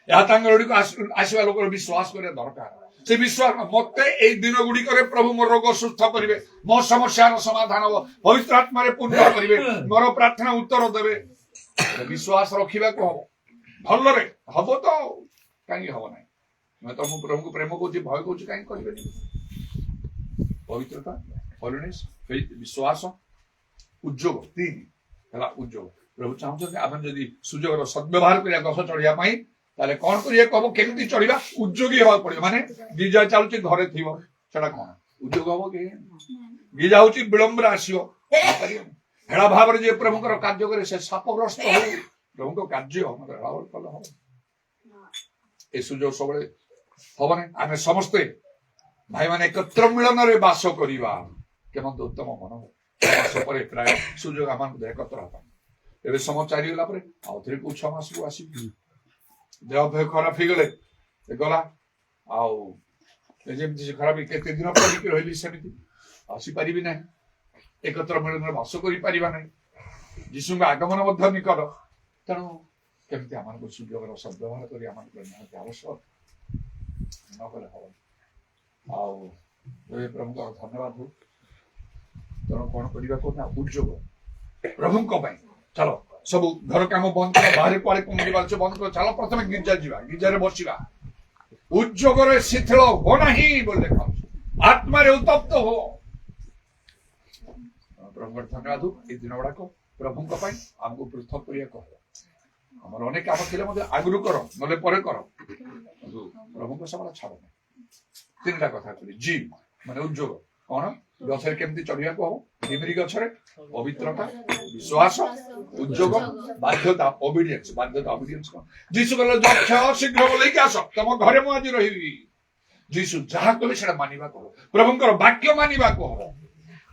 आसवा लोक विश्वास कर दरकार से विश्वास मत दिन गुड़िक प्रभु मोर रोग सुस्थ करेंगे मो समस्या समाधान हम पवित्र आत्मा पूर्ण करेंगे मोर प्रार्थना उत्तर देवे विश्वास रखा हम भल हम तो कहीं हम ना मैं तो प्रभु को प्रेम कौच भय कौच कहीं करें पवित्रता होलीनेस विश्वास उद्योग तीन है उद्योग प्रभु चाहते आम जदि सुजोग सद्व्यवहार कर गछ चढ़ाई ताले कौन करिए कब केमती चढ़ा उद्योगी हवा पड़े माने गिजा चलुची घरे थी सेटा कौन उद्योग हम कि गिजा हूँ विलंब आसो हेड़ा भाव जे प्रभुकर कार्य करे से सापग्रस्त हो प्रभु कार्य कल हम ए सुजोग सब हम ना आम समस्ते भाई मैंने एकत्र मिलन में बास करवा केमत उत्तम मन प्राय सुजोग आम एकत्र हाँ समय चालीगला आउ थे को 6 मास को आस देह फे खराब हो गले गला ଯେମିତି ସେ ଖରାପ କେତେ ଦିନ ପଡ଼ିକି ରହିଲି ସେମିତି ଆସିପାରିବି ନାହିଁ, ଏକତ୍ର ମିଳନରେ ବାସ କରିପାରିବା ନାହିଁ, ଯୀଶୁଙ୍କ ଆଗମନ ମଧ୍ୟ ନିକଟ। ତେଣୁ କେମିତି ଆମମାନଙ୍କୁ ସୁଯୋଗର ସଦ୍ବ୍ୟବହାର କରି ଆମମାନଙ୍କର ନିହାତି ଆବଶ୍ୟକ ନକଲେ ହବ। ଆଉ ଏବେ ପ୍ରଭୁଙ୍କର ଧନ୍ୟବାଦ ହଉ। ତେଣୁ କଣ କରିବାକୁ ନା ଉଦ୍ଯୋଗ ପ୍ରଭୁଙ୍କ ପାଇଁ ଚାଲ ସବୁ ଘର କାମ ବନ୍ଦ କର, ବାହାରେ କୁଆଡେ କମିବା ବନ୍ଦ କର, ଚାଲ ପ୍ରଥମେ ଗିର୍ଜା ଯିବା, ଗିର୍ଜାରେ ବସିବା, ଉଦ୍ଯୋଗରେ ଶିଥିଳ ହୋ ନାହିଁ ବୋଲି ଲେଖା ଅଛି, ଆତ୍ମାରେ ଉତ୍ତପ୍ତ ହୋ। ପ୍ରଭୁଙ୍କର ଧନ୍ୟବାଦ ହଉ। ଏଇ ଦିନ ଗୁଡାକ ପ୍ରଭୁଙ୍କ ପାଇଁ ଆମକୁ ପୃଥକ କରିବାକୁ ହବ। ଆମର ଅନେକ କାମ ଥିଲେ ମଧ୍ୟ ଆଗରୁ କର, ନହେଲେ ପରେ କର, କିନ୍ତୁ ପ୍ରଭୁଙ୍କ ସେବା ଛାଡ଼ ନାହିଁ। ତିନିଟା କଥା କହିଲି। ଜିମ୍ ମାନେ ଉଦ୍ଯୋଗ, କଣ ଗଛରେ କେମିତି ଚଢିବାକୁ ହବ, ଢିମିରି ଗଛରେ ପବିତ୍ରତା, ବିଶ୍ୱାସ, ଉଦ୍ଯୋଗ, ବାଧ୍ୟତା, ଓବିଡିଏନ୍ସ। ବାଧ୍ୟତା ଓବିଡିଏନ୍ସ କଣ? ଯୀଶୁ କହିଲେ ଯକ୍ଷ ଶୀଘ୍ର ବୋଲେଇକି ଆସ, ତମ ଘରେ ମୁଁ ଆଜି ରହିବି। ଯୀଶୁ ଯାହା କହିଲେ ସେଟା ମାନିବାକୁ ହବ, ପ୍ରଭୁଙ୍କର ବାକ୍ୟ ମାନିବାକୁ ହବ।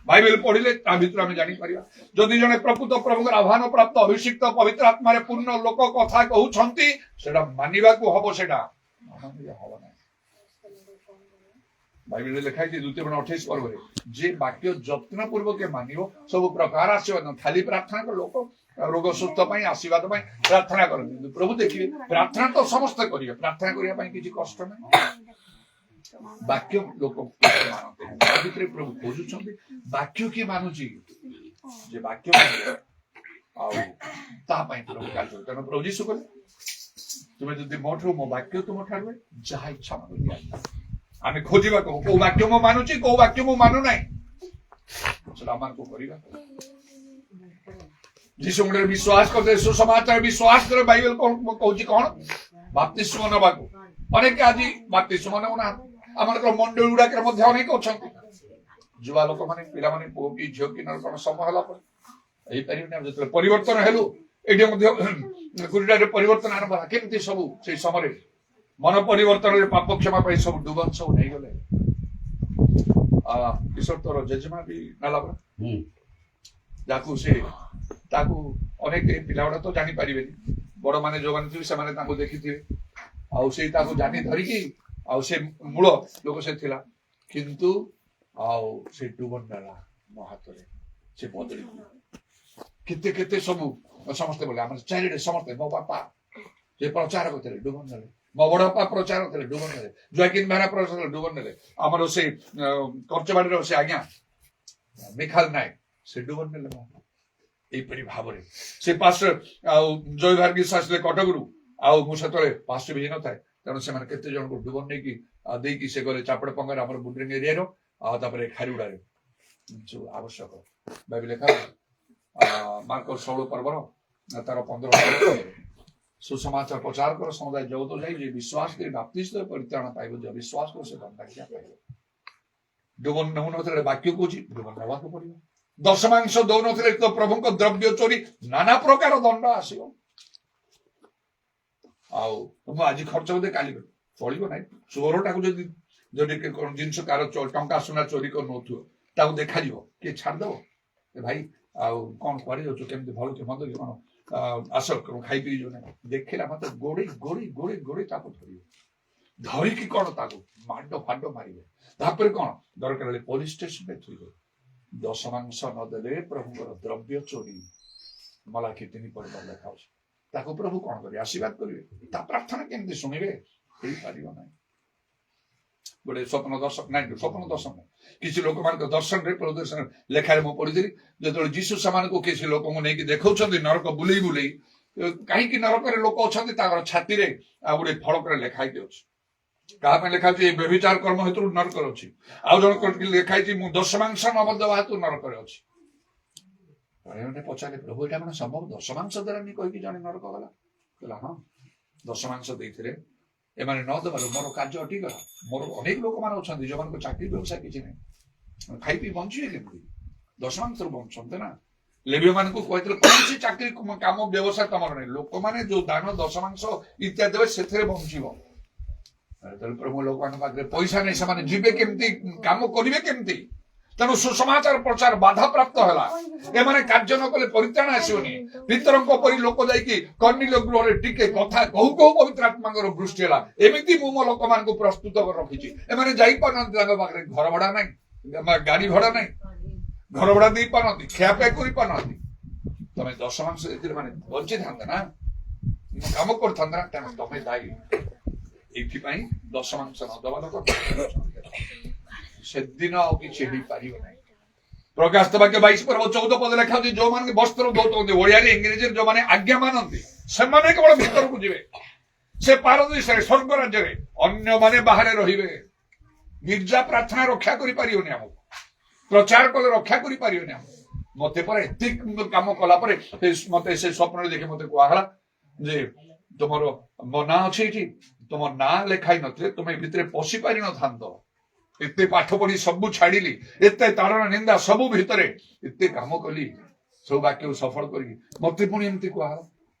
ବାଇବେଲ ପଢିଲେ ତା ଭିତରୁ ଆମେ ଜାଣିପାରିବା ଯଦି ଜଣେ ପ୍ରକୃତ ପ୍ରଭୁଙ୍କର ଆହ୍ୱାନ ପ୍ରାପ୍ତ ଅଭିଷିକ୍ତ ପବିତ୍ର ଆତ୍ମାରେ ପୂର୍ଣ୍ଣ ଲୋକ କଥା କହୁଛନ୍ତି, ସେଟା ମାନିବାକୁ ହବ, ସେଟା ହବ ନାହିଁ। ବାଇବେଲରେ ଲେଖା ହେଇଛି 2:28 ଯେ ବାକ୍ୟ ଯତ୍ନ ପୂର୍ବକ ମାନିବ ସବୁ ପ୍ରକାର ଆଶୀର୍ବାଦ। ଖାଲି ପ୍ରାର୍ଥନା କର, ଲୋକ ରୋଗ ସୁସ୍ଥ ପାଇଁ ଆଶୀର୍ବାଦ ପାଇଁ ପ୍ରାର୍ଥନା କରନ୍ତି, କିନ୍ତୁ ପ୍ରଭୁ ଦେଖିବେ ପ୍ରାର୍ଥନା ତ ସମସ୍ତେ କରିବେ, ପ୍ରାର୍ଥନା କରିବା ପାଇଁ କିଛି କଷ୍ଟ ନାହିଁ। ବାକ୍ୟ ଲୋକ ମାନନ୍ତି, ତା ଭିତରେ ପ୍ରଭୁ ଖୋଜୁଛନ୍ତି ବାକ୍ୟ କିଏ ମାନୁଛି, ଯେ ବାକ୍ୟ ଆଉ ତା ପାଇଁ ପ୍ରଭୁ କାର୍ଯ୍ୟ। ତେଣୁ ପ୍ରଭୁ ଯୀଶୁ କହିଲେ ତୁମେ ଯଦି ମୋ ଠାରୁ ମୋ ବାକ୍ୟ ତୁମ ଠାରୁ ଯାହା ଇଚ୍ଛା ମତେ ଦିଆଯିବ। ଆମେ ଖୋଜିବାକୁ କୋଉ ବାକ୍ୟ ମୁଁ ମାନୁଛି, କୋଉ ବାକ୍ୟ ମୁଁ ମାନୁ ନାହିଁ, ସେଟା ଆମକୁ କରିବା। ଯୀଶୁଙ୍କର ବିଶ୍ୱାସ କରିଦେ, ସୁସମାଚାର ବିଶ୍ୱାସ କରେ। ବାଇବେଲ କହୁଛି କଣ? ବାପ୍ତିସ୍ମ ନେବାକୁ। ଅନେକ ଆଜି ବାପ୍ତିସ୍ମ ନେଉନାହାନ୍ତି। ଆମମାନଙ୍କର ମଣ୍ଡଳୀ ଗୁଡାକରେ ମଧ୍ୟ ଅନେକ ଅଛନ୍ତି ଯୁବା ଲୋକମାନେ, ପିଲାମାନେ, ପୁଅ କି ଝିଅ କି କଣ ସମୟ ହେଲା ପରେ ହେଇପାରିବନି। ଆମେ ଯେତେବେଳେ ପରିବର୍ତ୍ତନ ହେଲୁ, ଏଇଠି ମଧ୍ୟ ଗୁରୁଟାରେ ପରିବର୍ତ୍ତନ ଆରମ୍ଭ ହେଲା। କେମିତି ସବୁ ସେଇ ସମୟରେ ମନ ପରିବର୍ତ୍ତନରେ ପାପ କ୍ଷମା ପାଇଁ ସବୁ ଡୁବନ ସବୁ ନେଇଗଲେ। କିଶୋର ତୋର ଜେଜେମା ବି ନେଲା ପରା, ଯାହାକୁ ସେ ତାକୁ ଅନେକ ପିଲା ଗୁଡା ତ ଜାଣିପାରିବେନି, ବଡ ମାନେ ଯୋଉମାନେ ଥିବେ ସେମାନେ ତାଙ୍କୁ ଦେଖିଥିବେ, ଆଉ ସେ ତାକୁ ଜାଣି ଧରିକି, ଆଉ ସେ ମୂଳ ଲୋକ ସେ ଥିଲା, କିନ୍ତୁ ଆଉ ସେ ଡୁବନ ନେଲା ମୋ ହାତରେ, ସେ ବଦଳି କେତେ କେତେ ସବୁ ସମସ୍ତେ ବୋଲେ ଆମର ଚାରିଆଡେ ସମସ୍ତେ, ମୋ ବାପା ସେ ପ୍ରଚାର କରିଥିଲେ ଡୁବନ ନେଲେ, ମୋ ବଡ ବାପା ପ୍ରଚାର କରିଥିଲେ ଡୁବନ ନେଲେ, ଜୟକିନ ବେହେରା ପ୍ରଚାର ଡୁବନ ନେଲେ, ଆମର ସେ କର୍ଚବାଡିର ସେ ଆଜ୍ଞା ମିଖାଲ ନାୟକ ସେ ଡୁବନ ନେଲେ। ଏଇପରି ଭାବରେ ସେ ପାଷ୍ଟର ଆଉ ଜୟ ଭାର୍ଗୀସ ଆସିଲେ କଟକରୁ, ଆଉ ମୁଁ ସେତେବେଳେ ପାଷ୍ଟର ବି ହେଇନଥାଏ, ତେଣୁ ସେମାନେ କେତେ ଜଣଙ୍କୁ ଡୁବନ ନେଇକି ଦେଇକି ସେ ଗଲେ ଚାପଡ଼ ପଙ୍ଗାରେ, ଆମର ବୁଣ୍ଡିଂ ଏରିଆର, ଆଉ ତାପରେ ଖାରିଗୁଡାରେ ସବୁ ଆବଶ୍ୟକ। ବାଇବେଲ ଲେଖା ମାର୍କ 16 ପର୍ବର ତାର 15 ସୁସମାଚାର ପ୍ରଚାର କର, ସମୁଦାୟ ଜଗତ ଯାଇ ଯେ ବିଶ୍ୱାସ କରି ବାପ୍ତିସ୍ମ ପରିତ୍ରାଣ ପାଇବ, ଯେ ବିଶ୍ୱାସ କର ସେ ଦଣ୍ଡାଖିଆ ପାଇବ। ଡୁବନ ନେଉନଥିଲେ, ବାକ୍ୟ କହୁଛି ଡୁବନ ନେବାକୁ ପଡିବ। ଦଶମାଂଶ ଦଉନଥିଲେ ତ ପ୍ରଭୁଙ୍କ ଦ୍ରବ୍ୟ ଚୋରି, ନାନା ପ୍ରକାର ଦଣ୍ଡ ଆସିବ। ଆଉ ମୁଁ ଆଜି ଖର୍ଚ୍ଚ ବୋଧେ କାଲି ଚଳିବ ନାହିଁ। ଚୋରଟାକୁ ଯଦି ଜିନିଷ କାର ଟଙ୍କା ସୁନା ଚୋରି କରିନଉଥିବ, ତାକୁ ଦେଖାଯିବ, କିଏ ଛାଡିଦବ? ଭାଇ ଆଉ କଣ କୁଆଡେ ଯାଉଛୁ, କେମିତି ଭଲ କି ମନ୍ଦ କି କଣ, ଆସ ଖାଇ ପିଇ ଯାଉ ନାହିଁ, ଦେଖିଲା ମତେ ଗୋଡେଇ ଗୋଡେଇ ଗୋଡେଇ ଗୋଡେଇ ତାକୁ ଧରିବ, ଧରିକି କଣ ତାକୁ ମାଡ ଫାଡ ମାରିବେ, ତାପରେ କଣ ଦରକାର ହେଲେ ପୋଲିସ ଷ୍ଟେସନରେ ଥୋଇବେ। ଦଶମାଂଶ ନଦେଲେ ପ୍ରଭୁଙ୍କର ଦ୍ରବ୍ୟ ଚୋରି। ମଲାଖି 3 ପର୍ବର ଲେଖା ଅଛି। ତାକୁ ପ୍ରଭୁ କଣ କରିବେ? ଆଶୀର୍ବାଦ କରିବେ। ତା ପ୍ରାର୍ଥନା କେମିତି ଶୁଣିବେ? ହେଇପାରିବ ନାହିଁ। ଗୋଟେ ସ୍ୱପ୍ନ ଦର୍ଶନ ନାହିଁ, ସ୍ୱପ୍ନ ଦର୍ଶନ ନାହିଁ, କିଛି ଲୋକମାନଙ୍କ ଦର୍ଶନରେ ପ୍ରଦର୍ଶନ ଲେଖାରେ ମୁଁ ପଢିଥିଲି, ଯେତେବେଳେ ଯୀଶୁ ସେମାନଙ୍କୁ କିଛି ଲୋକଙ୍କୁ ନେଇକି ଦେଖାଉଛନ୍ତି ନରକ ବୁଲେଇ ବୁଲେଇ, କାହିଁକି ନରକରେ ଲୋକ ଅଛନ୍ତି, ତାଙ୍କର ଛାତିରେ ଆଉ ଗୋଟେ ଫଳକରେ ଲେଖା ହେଇକି ଅଛି। କାହା ପାଇଁ ଲେଖା ଅଛି? ବ୍ୟଭିଚାର କର୍ମ ହେତୁ ନରକରେ ଅଛି। ଆଉ ଜଣକ ଲେଖା ହେଇଛି ମୁଁ ଦଶମାଂଶ ନବଦେବା ହେତୁ ନରକରେ ଅଛି। ପଚାରିଲେ ପ୍ରଭୁ ଏଇଟା ମାନେ ସମ୍ଭବ? ଦଶମାଂଶ ଦେଲାନି କହିକି ଜଣେ ନରକ ଗଲା? କହିଲା ହଁ, ଦଶମାଂଶ ଦେଇଥିଲେ, ଏମାନେ ନ ଦେବାରୁ ମୋର କାର୍ଯ୍ୟ ଅଟିଗଲା। ମୋର ଅନେକ ଲୋକମାନେ ଅଛନ୍ତି ଯୋଉମାନଙ୍କ ଚାକିରି ବ୍ୟବସାୟ କିଛି ନାହିଁ, ଖାଇ ପିଇ ବଞ୍ଚିବେ କେମିତି? ଦଶମାଂଶରୁ ବଞ୍ଚନ୍ତି ନା। ଲେବୀୟ ମାନଙ୍କୁ କହିଥିଲେ କୌଣସି ଚାକିରି କାମ ବ୍ୟବସାୟ ତମର ନାହିଁ, ଲୋକମାନେ ଯୋଉ ଦାନ ଦଶମାଂଶ ଇତ୍ୟାଦି ଦେବେ ସେଥିରେ ବଞ୍ଚିବ। ପ୍ରଭୁ ଲୋକମାନଙ୍କ ପାଖରେ ପଇସା ନାହିଁ, ସେମାନେ ଯିବେ କେମିତି, କାମ କରିବେ କେମିତି? ତେଣୁ ସୁସମାଚାର ପ୍ରଚାର ବାଧାପ୍ରାପ୍ତ ହେଲା। ଏମାନେ କାର୍ଯ୍ୟ ନ କଲେ ପରିତ୍ରାଣ ଆସିବନି। ପିତରଙ୍କ ପରି ଲୋକ ଯାଇକି କର୍ଣ୍ଣିଲ ଗୃହରେ ଟିକେ କଥା କହୁ କହୁ ପବିତ୍ର ଆତ୍ମାଙ୍କର ବୃଷ୍ଟି ହେଲା। ଏମିତି ମୁଁ ମୋ ଲୋକମାନଙ୍କୁ ପ୍ରସ୍ତୁତ କରି ରଖିଛି। ଏମାନେ ଯାଇପାରୁନାହାନ୍ତି, ତାଙ୍କ ପାଖରେ ଘର ଭଡା ନାହିଁ, ଗାଡି ଭଡା ନାହିଁ, ଘର ଭଡା ଦେଇ ପାରୁନାହାନ୍ତି, ଖିଆପିଆ କରିପାରୁନାହାନ୍ତି। ତମେ 10 ମାସ ଏଥିରେ ମାନେ ବଞ୍ଚିଥାନ୍ତେ ନା, କାମ କରିଥାନ୍ତେ ନା, ତେଣୁ ତମେ ଦାୟୀ। ଏଇଥିପାଇଁ 10 ମାଂସ ନ ଦବା ଲୋକ ସେଦିନ ଆଉ କିଛି ହେଇପାରିବ ନାହିଁ। ପ୍ରକାଶ ବାକ୍ୟ 22:14 ଲେଖା ଅଛି, ଯୋଉମାନେ ବସ୍ତ୍ର ଦଉଛନ୍ତି, ଓଡିଆରେ ଇଂରେଜୀରେ ଯୋଉମାନେ ଆଜ୍ଞା ମାନନ୍ତି ସେମାନେ କେବଳ ଭିତରକୁ ଯିବେ। ସେ ପାରଦେଶରେ ସ୍ୱର୍ଗ ରାଜ୍ୟରେ, ଅନ୍ୟମାନେ ବାହାରେ ରହିବେ। ଗିର୍ଜା ପ୍ରାର୍ଥନା ରକ୍ଷା କରିପାରିବନି, ଆମକୁ ପ୍ରଚାର କଲେ ରକ୍ଷା କରିପାରିବନି। ଆମକୁ ମତେ ପରେ ଏତିକି କାମ କଲା ପରେ ମତେ ସେ ସ୍ୱପ୍ନରେ ଦେଖି ମତେ କୁହାହେଲା ଯେ ତୁମର ମୋ ନାଁ ଅଛି ଏଠି, ତୁମ ନାଁ ଲେଖାଇ ନଥିଲେ ତୁମେ ଭିତରେ ପଶି ପାରିନଥାନ୍ତ। ଏତେ ପାଠ ପଢି ସବୁ ଛାଡିଲି, ଏତେ ତାଡନା ନିନ୍ଦା ସବୁ ଭିତରେ ଏତେ କାମ କଲି, ସବୁ ବାକ୍ୟକୁ ସଫଳ କରିକି ମତେ ପୁଣି ଏମିତି କୁହାହେଲା।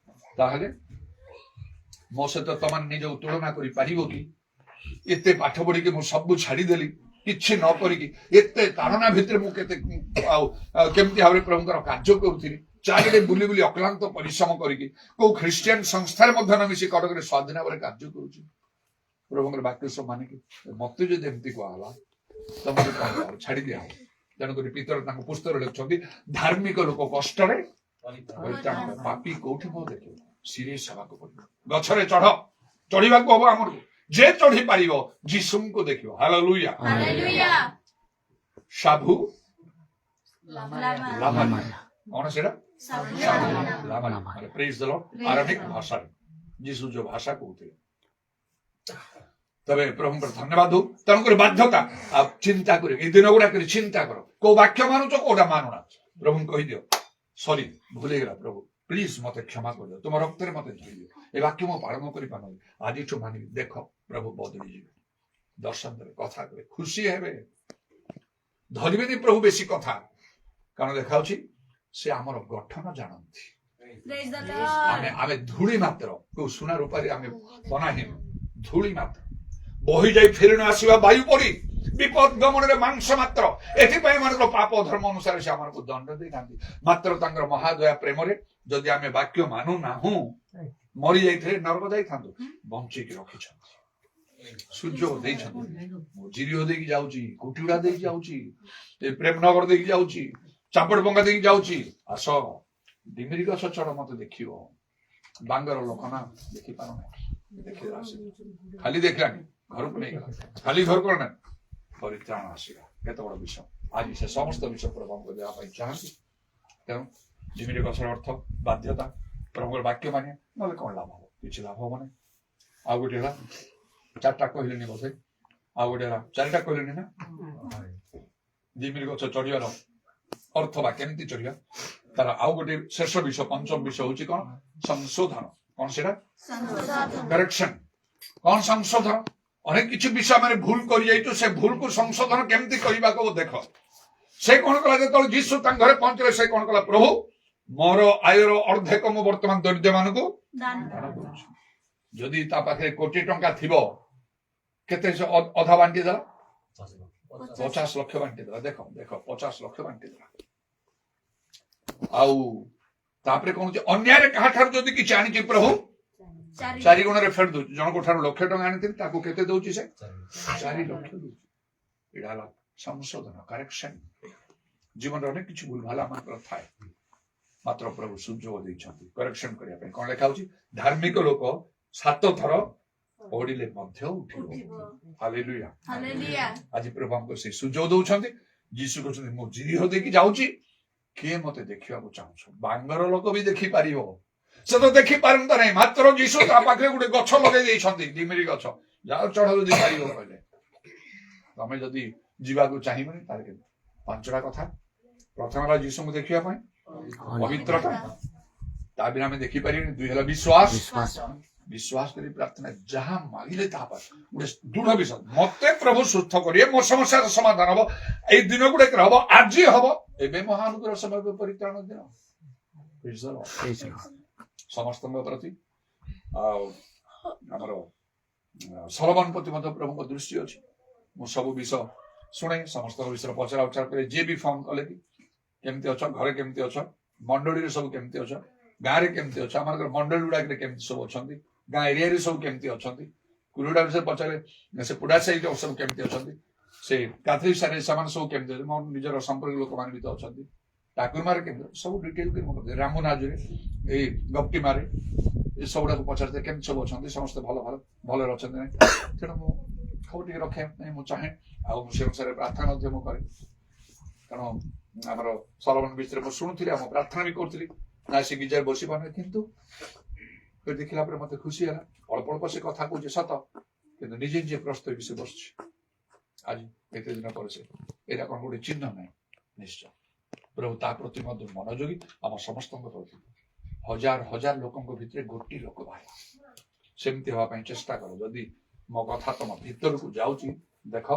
ତାହେଲେ ମୋ ସହିତ ତମାନେ ନିଜକୁ ତୁଳନା କରିପାରିବ କି? ଏତେ ପାଠ ପଢିକି ମୁଁ ସବୁ ଛାଡିଦେଲି, କିଛି ନ କରିକି ଏତେ ତାଡନା ଭିତରେ ମୁଁ କେତେ କେମିତି ଭାବରେ ପ୍ରଭୁଙ୍କର କାର୍ଯ୍ୟ କରୁଥିଲି। ଚାରିଆଡେ ବୁଲି ବୁଲି ଅକ୍ଲାନ୍ତ ପରିଶ୍ରମ କରିକି କୋଉ ଖ୍ରୀଷ୍ଟିଆନ ସଂସ୍ଥାରେ ମଧ୍ୟ ନ ମିଶି କଟକରେ ସ୍ୱାଧୀନ ଭାବରେ କାର୍ଯ୍ୟ କରୁଛି। ପ୍ରଭୁଙ୍କର ବାକ୍ୟ ସବୁ ମାନିକି ମତେ ଯଦି ଏମିତି କୁହାହେଲା, ତମକୁ କଣ ଛାଡି ଦିଆହବ। ତେଣୁକରି ପିତର ତାଙ୍କ ପୁସ୍ତକରେ ଲେଖୁଛନ୍ତି, ଧାର୍ମିକ ଲୋକ କଷ୍ଟରେ ପରିତ୍ରାଣ, ପାପୀ କୋଉଠି ମୋ ଦେଖିବ, ସିରିୟସ୍ ହେବାକୁ ପଡିବ। ଗଛରେ ଚଢିବାକୁ ହବ ଆମକୁ। ଯେ ଚଢି ପାରିବ ଯୀଶୁଙ୍କୁ ଦେଖିବ। ହାଲେଲୁୟା। ସାଧୁ ଲାମାରିଆ, କଣ ସେଟା? ପ୍ରେଜ୍ ଦ ଲର୍ଡ। ଆରାମିକ ଭାଷାରେ ଯୀଶୁ ଯୋଉ ଭାଷା କହୁଥିଲେ। তবে প্রভুঙ্কর ধন্যবাদ হোক। তেমন বাধ্যতা চিন্তা করে এই দিন গুড়াকরে চিন্তা কর, কেউ বাক্য মানুছ কোটা মানু না। প্রভু কহিদিও সরি ভুলে গেলা, প্রভু প্লিজ মতে ক্ষমা করে তোমার রক্তের মতে ধরি দিও। এই বাক্য মু পালন করি পারি আজঠু মানিবি। দেখ প্রভু বদলি যাবে, দর্শন দেবে, কথা কবে, খুশি হবে। ধরিবেনি প্রভু বেশি কথা, কারণ দেখা হচ্ছে সে আমার গঠন জানନ୍ତି। ଆମେ ଧୂଳି ମାତ୍ର, କୋଉ ସୁନା ରୂପାରେ ଆମେ ବନାହୀନ, ଧୂଳି ମାତ୍ର, ବହି ଯାଇ ଫେରି ନ ଆସିବା ବାୟୁ ପରି, ବିପଦ ଗମନରେ ମାଂସ ମାତ୍ର। ଏଥିପାଇଁ ଏମାନଙ୍କର ପାପ ଧର୍ମ ଅନୁସାରେ ସେ ଆମକୁ ଦଣ୍ଡ ଦେଇନାହାନ୍ତି। ମାତ୍ର ତାଙ୍କର ମହାଦୟା ପ୍ରେମରେ ଯଦି ଆମେ ବାକ୍ୟ ମାନୁ ନାହୁଁ, ମରି ଯାଇଥିଲେ ନରକ ଯାଇଥାନ୍ତୁ, ବଞ୍ଚେଇକି ରଖିଛନ୍ତି, ସୁଯୋଗ ଦେଇଛନ୍ତି। ମୁଁ ଜିରିଓ ଦେଇକି ଯାଉଛି, କୁଟିଗୁଡା ଦେଇକି ଯାଉଛି, ପ୍ରେମନଗର ଦେଇକି ଯାଉଛି, ଚାପଡ଼ ବଙ୍ଗା ଦେଇକି ଯାଉଛି। ଆସ ଡିମିରି ଗଛ ଚଢ, ମତେ ଦେଖିବ। ବାଙ୍ଗର ଲୋକ ନା ଦେଖିପାରୁନାହିଁ, ଦେଖିଲେ ଆସିବ। ଖାଲି ଦେଖିଲାନି, ଘରକୁ ନେଇଗଲା, ଖାଲି ଘରକୁ ନା ପରିତ୍ରାଣ ଆସିଲା। କେତେ ବଡ ବିଷୟ। ଆଜି ସେ ସମସ୍ତ ବିଷୟ ପ୍ରଭୁଙ୍କୁ ଦେବା ପାଇଁ ଚାହାନ୍ତି। ତେଣୁ ଡିମିରି ଗଛର ଅର୍ଥ ବାଧ୍ୟତା, ପ୍ରଭୁଙ୍କର ବାକ୍ୟ ମାନେ, ନହେଲେ କଣ ଲାଭ ହବ? କିଛି ଲାଭ ହବ ନାହିଁ। ଆଉ ଗୋଟେ ହେଲା, 4ଟା କହିଲେନି ବୋଧେ, ଆଉ ଗୋଟେ ହେଲା 4ଟା କହିଲେନି ନା। ଡିମିରି ଗଛ ଚଢିବାର ଅର୍ଥ ବା କେମିତି ଚଢିବା, ତାର ଆଉ ଗୋଟେ ଶେଷ ବିଷୟ, ପଞ୍ଚମ ବିଷୟ ହଉଛି କଣ? ସଂଶୋଧନ। କଣ ସେଟା? କରେକ୍ସନ। କଣ ସଂଶୋଧନ? ଅନେକ କିଛି ବିଷୟ ଆମେ ଭୁଲ କରିଯାଇଛୁ, ସେ ଭୁଲକୁ ସଂଶୋଧନ କେମିତି କରିବାକୁ ଦେଖ। ସେ କଣ କଲା, ଯେତେବେଳେ ଯୀଶୁ ତାଙ୍କ ଘରେ ପହଞ୍ଚିଲେ, ସେ କଣ କଲା? ପ୍ରଭୁ ମୋର ଆୟର ଅର୍ଦ୍ଧେକ ମୁଁ ବର୍ତ୍ତମାନ ଦରିଦ୍ର ମାନଙ୍କୁ ଦାନ କରୁଛି। ଯଦି ତା ପାଖରେ କୋଟି ଟଙ୍କା ଥିବ, କେତେ ଅଧା ବାଣ୍ଟି ଦେଲା? 50 ଲକ୍ଷ ବାଣ୍ଟି ଦେଲା। ଦେଖ ଦେଖ, 50 ଲକ୍ଷ ବାଣ୍ଟି ଦେଲା। ଆଉ ତାପରେ କଣ ହଉଛି, ଅନ୍ୟାୟରେ କାହାଠାରୁ ଯଦି କିଛି ଆଣିଛି, ପ୍ରଭୁ 4 ଗୁଣରେ ଫେରି ଦଉଛି। ଜଣଙ୍କ ଠାରୁ 1,00,000 ଟଙ୍କା ଆଣିଥିଲି, ତାକୁ କେତେ ଦଉଛି? ସେ 4 ଲକ୍ଷ ଦଉଛି। ଏଇଟା ହେଲା ସଂଶୋଧନ, କରେକ୍ସନ। ଜୀବନରେ ଅନେକ କିଛି ଭୁଲ ଭାଲ ମାନଙ୍କର ଥାଏ, ମାତ୍ର ପ୍ରଭୁ ସୁଯୋଗ ଦେଇଛନ୍ତି କରେକ୍ସନ କରିବା ପାଇଁ। କଣ ଲେଖା ହଉଛି? ଧାର୍ମିକ ଲୋକ 7 ଥର ପଡିଲେ ମଧ୍ୟ ଉଠିବ। ହାଲେଲୁୟା। ଆଜି ପ୍ରଭୁ ଆମକୁ ସେ ସୁଯୋଗ ଦଉଛନ୍ତି। ଯୀଶୁ କହୁଛନ୍ତି, ମୁଁ ଜିରିହ ଦେଇକି ଯାଉଛି, କିଏ ମତେ ଦେଖିବାକୁ ଚାହୁଁଛ? ବାଙ୍ଗର ଲୋକ ବି ଦେଖିପାରିବ, ସେ ତ ଦେଖିପାରନ୍ତା ନାହିଁ। ମାତ୍ର ଯୀଶୁ ତା ପାଖରେ ଗୋଟେ ଗଛ ଲଗେଇ ଦେଇଛନ୍ତି, ଡିମିରି ଗଛ। ଯାହା ଚଢ ଯଦି ପାରିବ କହିଲେ। ତମେ ଯଦି ଯିବାକୁ ଚାହିଁବନି, ତାହେଲେ 5ଟା କଥା। ପ୍ରଥମ ହେଲା ଯୀଶୁଙ୍କୁ ଦେଖିବା ପାଇଁ ପବିତ୍ରତା, ତା ବିନା ଆମେ ଦେଖିପାରିବାନି। 2 ହେଲା ବିଶ୍ୱାସ। ବିଶ୍ୱାସ କରି ପ୍ରାର୍ଥନା, ଯାହା ମାଗିଲେ ତାହା ପାଇ। ଗୋଟେ ଦୃଢ ବିଶ୍ୱାସ, ମତେ ପ୍ରଭୁ ସୁସ୍ଥ କରିବେ, ମୋ ସମସ୍ୟାର ସମାଧାନ ହବ, ଏଇ ଦିନ ଗୁଡିକରେ ହବ, ଆଜି ହବ। ଏବେ ମହାନୁଗ୍ରହ ସମୟ ପରିତ୍ରାଣ ଦିନ। ସମସ୍ତଙ୍କ ପ୍ରତି ଆଉ ଆମର ସରବନ ପ୍ରତି ମଧ୍ୟ ପ୍ରଭୁଙ୍କ ଦୃଷ୍ଟି ଅଛି। ମୁଁ ସବୁ ବିଷୟ ଶୁଣେ ସମସ୍ତଙ୍କ ବିଷୟରେ ପଚରା ଉଚରା କରେ। ଯିଏ ବି ଫୋନ କଲେ ବି କେମିତି ଅଛ, ଘରେ କେମିତି ଅଛ, ମଣ୍ଡଳୀରେ ସବୁ କେମିତି ଅଛ, ଗାଁରେ କେମିତି ଅଛ, ଆମର ମଣ୍ଡଳୀ ଗୁଡାକରେ କେମିତି ସବୁ ଅଛନ୍ତି, ଗାଁ ଏରିଆରେ ସବୁ କେମିତି ଅଛନ୍ତି, କୁରୁଡା ବିଷୟରେ ପଚାରେ ସେ ପୁଡା ସାଇଡ୍ ସବୁ କେମିତି ଅଛନ୍ତି, ସେ କାଥରିକ ସାଇଡ୍ ସେମାନେ ସବୁ କେମିତି ଅଛନ୍ତି, ମୋ ନିଜର ସମ୍ପର୍କୀୟ ଲୋକମାନେ ବି ତ ଅଛନ୍ତି, ଠାକୁରମାରେ କେମିତି ସବୁ ଡିଟେଲ କରି ମୁଁ ରାମୁନାଜରେ ଏଇ ଗପ୍ଟିମାରେ ଏ ସବୁଗୁଡାକୁ ପଚାରିଥାଏ କେମିତି ସବୁ ଅଛନ୍ତି, ସମସ୍ତେ ଭଲରେ ଅଛନ୍ତି ନାହିଁ। ତେଣୁ ମୁଁ ଖବର ଟିକେ ରଖେ ନାହିଁ, ମୁଁ ଚାହେଁ ଆଉ ସେ ଅନୁସାରେ ପ୍ରାର୍ଥନା ମଧ୍ୟ ମୁଁ କରେ। କାରଣ ଆମର ସଲୋମନ ବିଷୟରେ ମୁଁ ଶୁଣୁଥିଲି, ଆମ ପ୍ରାର୍ଥନା ବି କରୁଥିଲି, ନା ସେ ଗିଜାରେ ବସି ପାରୁନି, କିନ୍ତୁ ଦେଖିଲା ପରେ ମତେ ଖୁସି ହେଲା। ଅଳ୍ପ ଅଳ୍ପ ସେ କଥା କହୁଛି ସତ, କିନ୍ତୁ ନିଜେ ନିଜେ ପ୍ରସ୍ତୁତ ବି ସେ ବସୁଛି। ଆଜି ଏତେ ଦିନ ପରେ ସେ ଏଇଟା କଣ ଗୋଟେ ଚିହ୍ନ ନାହିଁ, ନିଶ୍ଚୟ ପ୍ରଭୁ ତା ପ୍ରତି ମଧ୍ୟ ମନୋଯୋଗୀ। ଆମ ସମସ୍ତଙ୍କ ପ୍ରତି ହଜାର ହଜାର ଲୋକଙ୍କ ଭିତରେ ଗୋଟିଏ ଲୋକ ବାହାରେ, ସେମିତି ହବା ପାଇଁ ଚେଷ୍ଟା କର। ଯଦି ମୋ କଥା ତମ ଭିତରକୁ ଯାଉଛି, ଦେଖ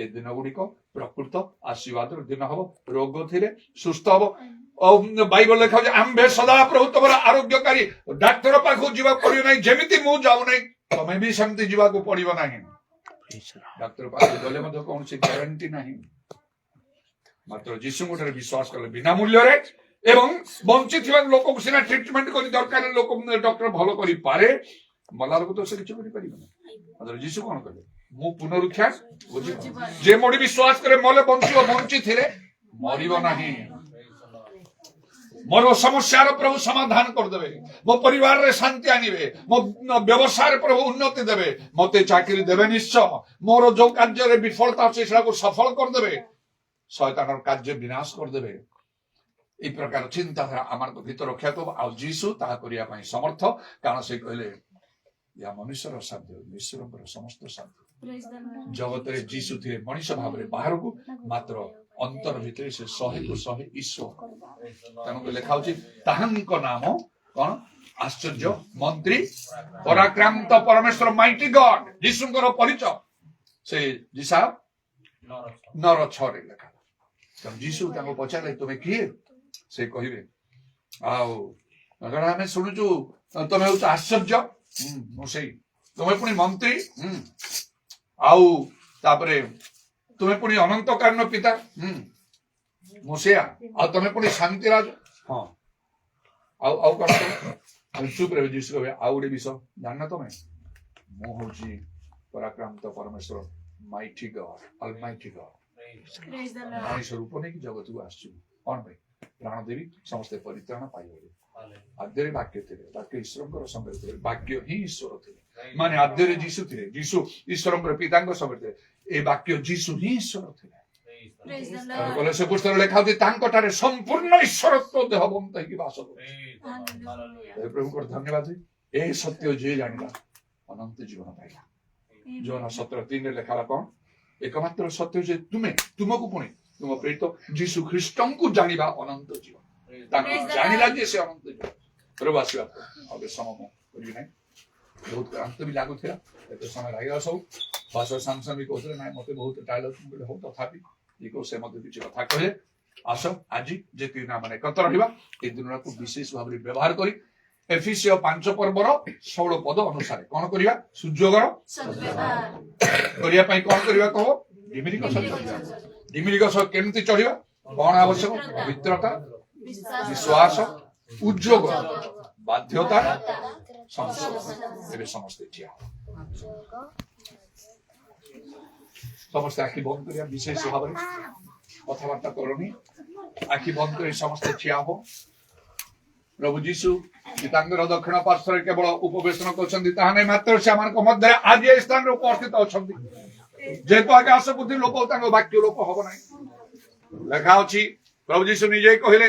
ଏ ଦିନ ଗୁଡିକ ପ୍ରକୃତ ଆଶୀର୍ବାଦର ଦିନ ହବ। ରୋଗ ଥିଲେ ସୁସ୍ଥ ହବ। ବାଇବଲ ଲେଖା ହଉଛି ଆମ୍ଭେ ସଦା ପ୍ରଭୁ ତମର ଆରୋଗ୍ୟକାରୀ, ଡାକ୍ତର ପାଖକୁ ଯିବାକୁ ପଡିବ ନାହିଁ। ଯେମିତି ମୁଁ ଯାଉନାହିଁ ତମେ ବି ସେମିତି ଯିବାକୁ ପଡିବ ନାହିଁ। ଡାକ୍ତର ପାଖକୁ ଗଲେ ମଧ୍ୟ କୌଣସି ଗ୍ୟାରେଣ୍ଟି ନାହିଁ, ମାତ୍ର ଯୀଶୁଙ୍କ ଠାରେ ବିଶ୍ୱାସ କଲେ ବିନା ମୂଲ୍ୟରେ ଏବଂ ବଞ୍ଚିଥିବା ଲୋକକୁ ସିନା ଟ୍ରିଟମେଣ୍ଟ କରି ଦରକାର ଲୋକ ଡକ୍ଟର ଭଲ କରିପାରେ, ମଲା ଲୋକ ତ ସେ କିଛି କରିପାରିବ ନାହିଁ। ମାତ୍ର ଯୀଶୁ କଣ କଲେ, ମୁଁ ପୁନରୁକ୍ଷା ଯେ ମୋଠି ବିଶ୍ୱାସ କରେ ମଲେ ବଞ୍ଚିବ, ବଞ୍ଚିଥିଲେ ମରିବ ନାହିଁ। ମୋର ସମସ୍ୟାର ପ୍ରଭୁ ସମାଧାନ କରିଦେବେ, ମୋ ପରିବାରରେ ଶାନ୍ତି ଆଣିବେ, ମୋ ବ୍ୟବସାୟରେ ପ୍ରଭୁ ଉନ୍ନତି ଦେବେ, ମତେ ଚାକିରି ଦେବେ ନିଶ୍ଚୟ। ମୋର ଯୋଉ କାର୍ଯ୍ୟରେ ବିଫଳତା ଅଛି ସେଟାକୁ ସଫଳ କରିଦେବେ, ଶୟତାନର କାର୍ଯ୍ୟ ବିନାଶ କରିଦେବେ। এই ପ୍ରକାର ଚିନ୍ତାଧାରା ଆମର ଭିତରେ ରଖିବାକୁ ହବ। ଆଉ ଯୀଶୁ ତାହା କରିବା ପାଇଁ ସମର୍ଥ, କାରଣ ସେ କହିଲେ ଏହା ମନୁଷ୍ୟର ସାଧ୍ୟ, ଈଶ୍ୱରଙ୍କର ସମସ୍ତ ସାଧ୍ୟ। ଜଗତରେ ଯୀଶୁ ଥିଲେ ମଣିଷ ଭାବରେ ବାହାରକୁ, ମାତ୍ର ଅନ୍ତର ଭିତରେ ସେ 100କୁ 100 ଈଶ୍ୱର। ତେଣୁ ଲେଖା ହଉଛି ତାହାଙ୍କ ନାମ କଣ, ଆଶ୍ଚର୍ଯ୍ୟ ମନ୍ତ୍ରୀ, ପରାକ୍ରାନ୍ତ ପରମେଶ୍ୱର, ମାଇଟି ଗଡ୍। ଯୀଶୁଙ୍କର ପରିଚୟ ସେ ଯିଶା 9:6 ଲେଖା। ତେଣୁ ଯୀଶୁ ତାଙ୍କୁ ପଚାରିଲେ ତୁମେ କିଏ? ସେ କହିବେ ଆଉ ଆମେ ଶୁଣୁଛୁ ତମେ ହଉଛ ଆଶ୍ଚର୍ଯ୍ୟ, ମୁଁ ସେଇ। ତୁମେ ପୁଣି ମନ୍ତ୍ରୀ, ଆଉ ତାପରେ ତୁମେ ପୁଣି ଅନନ୍ତକାଳୀନ ପିତା, ମୁଁ ସେୟା। ଆଉ ତମେ ପୁଣି ଶାନ୍ତିରାଜ, ହଁ। ଆଉ କଣ ଚୁପ ରହିବେ। ଯୀଶୁ କହିବେ ଆଉ ଗୋଟେ ବିଷୟ ଜାଣିନ ତମେ, ମୁଁ ହଉଛି ପରାକ୍ରାନ୍ତ ପରମେଶ୍ୱର, ମାଇଟି ଗଡ୍, ଅଲମାଇଟି ଗଡ୍। ମଣିଷ ରୂପ ନେଇକି ଜଗତକୁ ଆସିଛୁ କଣ ପାଇଁ? ପ୍ରାଣ ଦେବି ସମସ୍ତେ ପରିତ୍ରାଣ ପାଇବେ। ଆଦ୍ୟରେ ବାକ୍ୟ ଥିଲେ, ବାକ୍ୟ ଈଶ୍ୱରଙ୍କର ସଙ୍ଗରେ ଥିଲେ, ବାକ୍ୟ ହିଁ ଈଶ୍ୱର ଥିଲେ, ମାନେ ଆଦ୍ୟରେ ଯୀଶୁ ଥିଲେ, ଯୀଶୁ ଈଶ୍ୱରଙ୍କର ପିତାଙ୍କ ସଙ୍ଗରେ ଥିଲେ, ଏ ବାକ୍ୟ ଯୀଶୁ ହିଁ ଈଶ୍ୱର ଥିଲେ। ସେ ପୁସ୍ତକରେ ଲେଖା ହଉଛି ତାଙ୍କଠାରେ ସମ୍ପୂର୍ଣ୍ଣ ଈଶ୍ୱରତ୍ୱ ଦେହବନ୍ତ ହେଇକି ବାସ କରୁଛି। ପ୍ରଭୁଙ୍କର ଧନ୍ୟବାଦ। ଏ ସତ୍ୟ ଯିଏ ଜାଣିଲା ଅନନ୍ତ ଜୀବନ ପାଇଲା। ଯୋନା 17:3 ଲେଖା ହେଲା କଣ, ଏକମାତ୍ର ସତ୍ୟ ଯେ ତୁମକୁ ପୁଣି ତୁମ ପ୍ରେରିତ ଯୀଶୁ ଖ୍ରୀଷ୍ଟଙ୍କୁ ଜାଣିବା ଅନନ୍ତ ଜୀବନ। ତାଙ୍କୁ ଜାଣିଲା ଯେ ସେ ଅନନ୍ତ ଜୀବନ। ପ୍ରଭୁ ଆଶୀର୍ବାଦ ଆଉ ସମୟ କରିବି ନାହିଁ, ବହୁତ କ୍ଳାନ୍ତ ବି ଲାଗୁଥିଲା, ଏତେ ସମୟ ଲାଗିଲା। ସବୁ ବାସ ସାମସନ୍ ବି କହୁଥିଲେ ନାଇଁ ମତେ ବହୁତ ଟାଇଲ ହଉ, ତଥାପି ସେ ମତେ କିଛି କଥା କହିଲେ, ଆସ ଆଜି ଯେତିକି ନା ମାନେ ଏକତ୍ର ରହିବା, এই ଦିନଟାକୁ ବିଶେଷ ଭାବରେ ବ୍ୟବହାର କରି ଏଫିସିୟ 5 ପର୍ବର 16 ପଦ ଅନୁସାରେ କଣ କରିବା, ସୁଯୋଗର କରିବା ପାଇଁ କଣ କରିବା କହ, ଢିମିରି ଗଛ ଚଢିବା। ଢିମିରି ଗଛ କେମିତି ଚଢିବା, କଣ ଆବଶ୍ୟକ, ପବିତ୍ରତା, ବିଶ୍ୱାସ, ଉଦ୍ଯୋଗ, ବାଧ୍ୟତା, ସଂଶୋଧନ। ଏବେ ସମସ୍ତେ ଠିଆ ସମସ୍ତେ ଆଖି ବନ୍ଦ କରିବା, ବିଶେଷ ଭାବରେ କଥାବାର୍ତ୍ତା କରନି, ଆଖି ବନ୍ଦ କରି ସମସ୍ତେ ଠିଆ ହବ। ପ୍ରଭୁ ଯୀଶୁ ତାଙ୍କର ଦକ୍ଷିଣ ପାର୍ଶ୍ୱରେ କେବଳ ଉପବେଶନ କରୁଛନ୍ତି ତାହା ନାହିଁ, ମାତ୍ର ସେମାନଙ୍କ ମଧ୍ୟରେ ଆଜି ଏ ସ୍ଥାନରେ ଉପସ୍ଥିତ ଅଛନ୍ତି। ଯେହେତୁ ଆକାଶ ବୁଦ୍ଧି ଲୋପ ତାଙ୍କ ବାକ୍ୟ ଲୋପ ହବ ନାହିଁ। ଲେଖା ଅଛି ପ୍ରଭୁ ଯୀଶୁ ନିଜେ କହିଲେ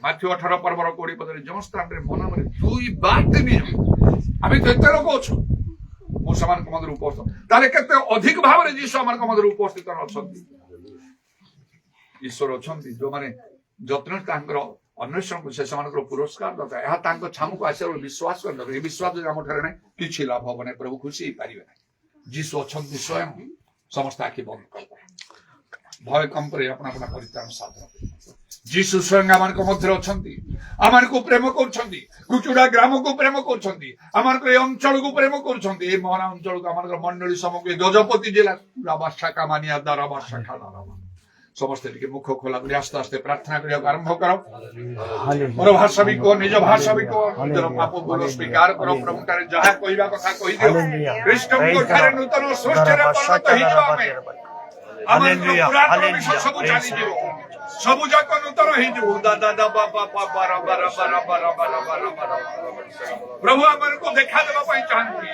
ମାଥ୍ୟୁ 18 ପର୍ବର 20 ପଦରେ, ଯେଉଁ ସ୍ଥାନରେ ମନରେ 2 ବା 3 ଜଣ, ଆମେ କେତେ ଲୋକ ଅଛୁ, ମୁଁ ସେମାନଙ୍କ ମଧ୍ୟରେ ଉପସ୍ଥିତ, ତାହେଲେ କେତେ ଅଧିକ ଭାବରେ ଯୀଶୁ ଆମମାନଙ୍କ ମଧ୍ୟରେ ଉପସ୍ଥିତ ଅଛନ୍ତି। ଈଶ୍ୱର ଅଛନ୍ତି ଯୋଉମାନେ ଯତ୍ନ ତାଙ୍କର ଅନ୍ୱେଷଣ ସେ ସେମାନଙ୍କର ପୁରସ୍କାର ଦରକାର। ଏହା ତାଙ୍କ ଛାମୁକୁ ଆସିବାର ବିଶ୍ୱାସ କରି ଦରକାର। ଏ ବିଶ୍ୱାସ ଯଦି ଆମ ଠାରେ ନାହିଁ କିଛି ଲାଭ ହବ ନାହିଁ, ପ୍ରଭୁ ଖୁସି ହେଇପାରିବେ ନାହିଁ। ଯୀଶୁ ଅଛନ୍ତି ସ୍ୱୟଂ। ସମସ୍ତେ ଆଖି ବନ୍ଦ କରିଦେବା। ভয় কম করে আপনা আপনা পরিত্রাণ সাধন ଯୀଶୁ ସ୍ୱୟଂ ଆମମାନଙ୍କ ମଧ୍ୟରେ ଅଛନ୍ତି ଆମମାନଙ୍କୁ ପ୍ରେମ କରୁଛନ୍ତି କୁଚୁଡା ଗ୍ରାମକୁ ପ୍ରେମ କରୁଛନ୍ତି ଆମମାନଙ୍କ ଏ ଅଞ୍ଚଳକୁ ପ୍ରେମ କରୁଛନ୍ତି ଏ ମହାନ ଅଞ୍ଚଳକୁ ଆମଙ୍କର ମଣ୍ଡଳୀ ସମଗ୍ର ଗଜପତି ଜିଲ୍ଲା ବାସା ମାନିଆ ଦ୍ୱାରା ବାସା ସମସ୍ତେ ଟିକେ ମୁଖ ଖୋଲା କରି ଆସ୍ତେ ଆସ୍ତେ ପ୍ରାର୍ଥନା କରିବାକୁ ଆରମ୍ଭ କର ମୋର ଭାଷା ବି କୁହ ନିଜ ଭାଷା ବି କୁହ ନିଜର ପାପ ଭୁଲ ସ୍ୱୀକାର କର ପ୍ରଭୁଠାରେ ଯାହା କହିବା କଥା କହିଦିଅ ଖ୍ରୀଷ୍ଟଙ୍କ ଠାରେ ନୂତନ ସୃଷ୍ଟିରେ ପରିଣତ ହେଇଯିବ ଆମେ ପୁରାତନ ବିଷୟ ସବୁ ଚାଲିଯିବ ସବୁ ଯାକ ନୂତନ ହେଇଯିବ ପ୍ରଭୁ ଆମମାନଙ୍କୁ ଦେଖା ଦେବା ପାଇଁ ଚାହାନ୍ତି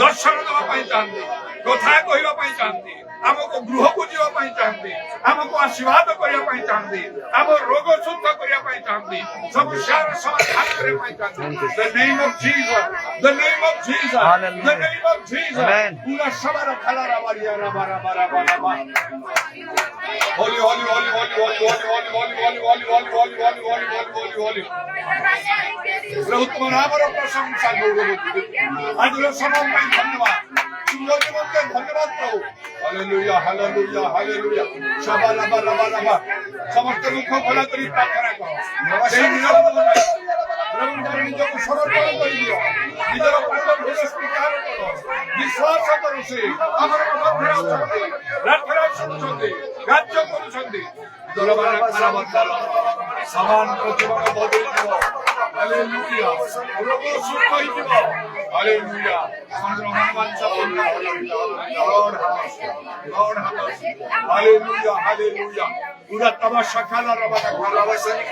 ଦର୍ଶନ ଦେବା ପାଇଁ ଚାହାନ୍ତି କଥା କହିବା ପାଇଁ ଚାହାନ୍ତି ଆମକୁ ଗୃହକୁ ଯିବା ପାଇଁ ଚାହାନ୍ତି ଆମକୁ ଆଶୀର୍ବାଦ କରିବା ପାଇଁ ଚାହାନ୍ତି ଆମ ରୋଗ ଶୁଦ୍ଧ କରିବା ପାଇଁ ଚାହାନ୍ତି ସମସ୍ୟାର ସମାଧାନ କରିବା ପାଇଁ ଚାହାନ୍ତି The name of Jesus, the name of Jesus, the name of Jesus. ପୁରା ସବାର ଖାଲାରା ବାରିଆରା ବାରା ବାରା ବାରା ବାରା Holy, holy, holy, holy, holy, holy, holy, holy, holy, holy, holy, holy, holy, holy, holy, holy, holy. प्रभु तुम्हारा हमारा प्रशंसा करो आज समय में धन्यवाद तुम धन्यवाद प्रभु हालेलुया हालेलुया हालेलुया शबाला बाला बाला बा समस्त दुख भला करी प्रार्थना करो से निरंतर प्रभु तारे निजको समर्पण करि दियो निजर पाप भूल स्वीकार करो विश्वास करो से हमर मध्य अछंती प्रार्थना सुनुछंती राज्य करूछंती दरबार खराब दल समान जीवन बदल दियो हालेलुया रोग सुख होई दियो हालेलुया हमर मनवान सब लॉर्ड हालेलुया हालेलुया पूरा तमाशा खाला रबादा खाला वसनी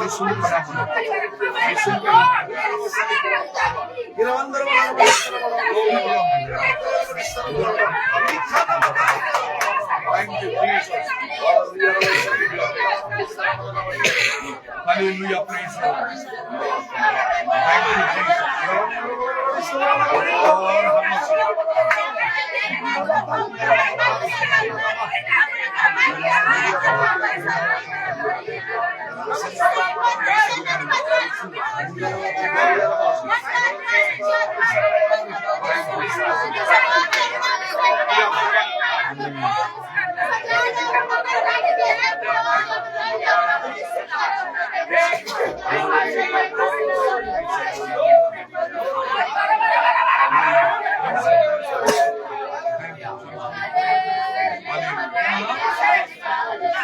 यीशु यीशु गिरवंदर Thank you, Jesus. Hallelujah, praise God. Thank you, Jesus.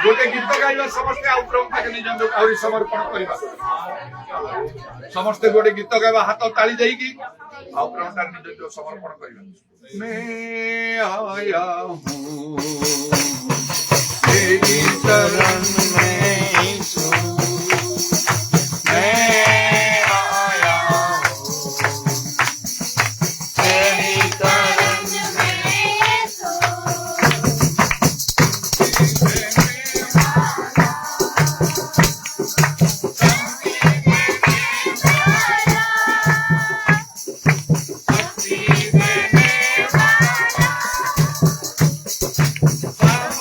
गोटे गीत गाइबा समस्ते आउ प्रभु के निज आउरी समर्पण करबा समस्ते गोटे गीत गाइबा हाथ ताली जाईकी आउ प्रभु तार निज समर्पण करबा मैं आया हूं तेरी शरण में यीशु मैं आया हूं तेरी शरण में यीशु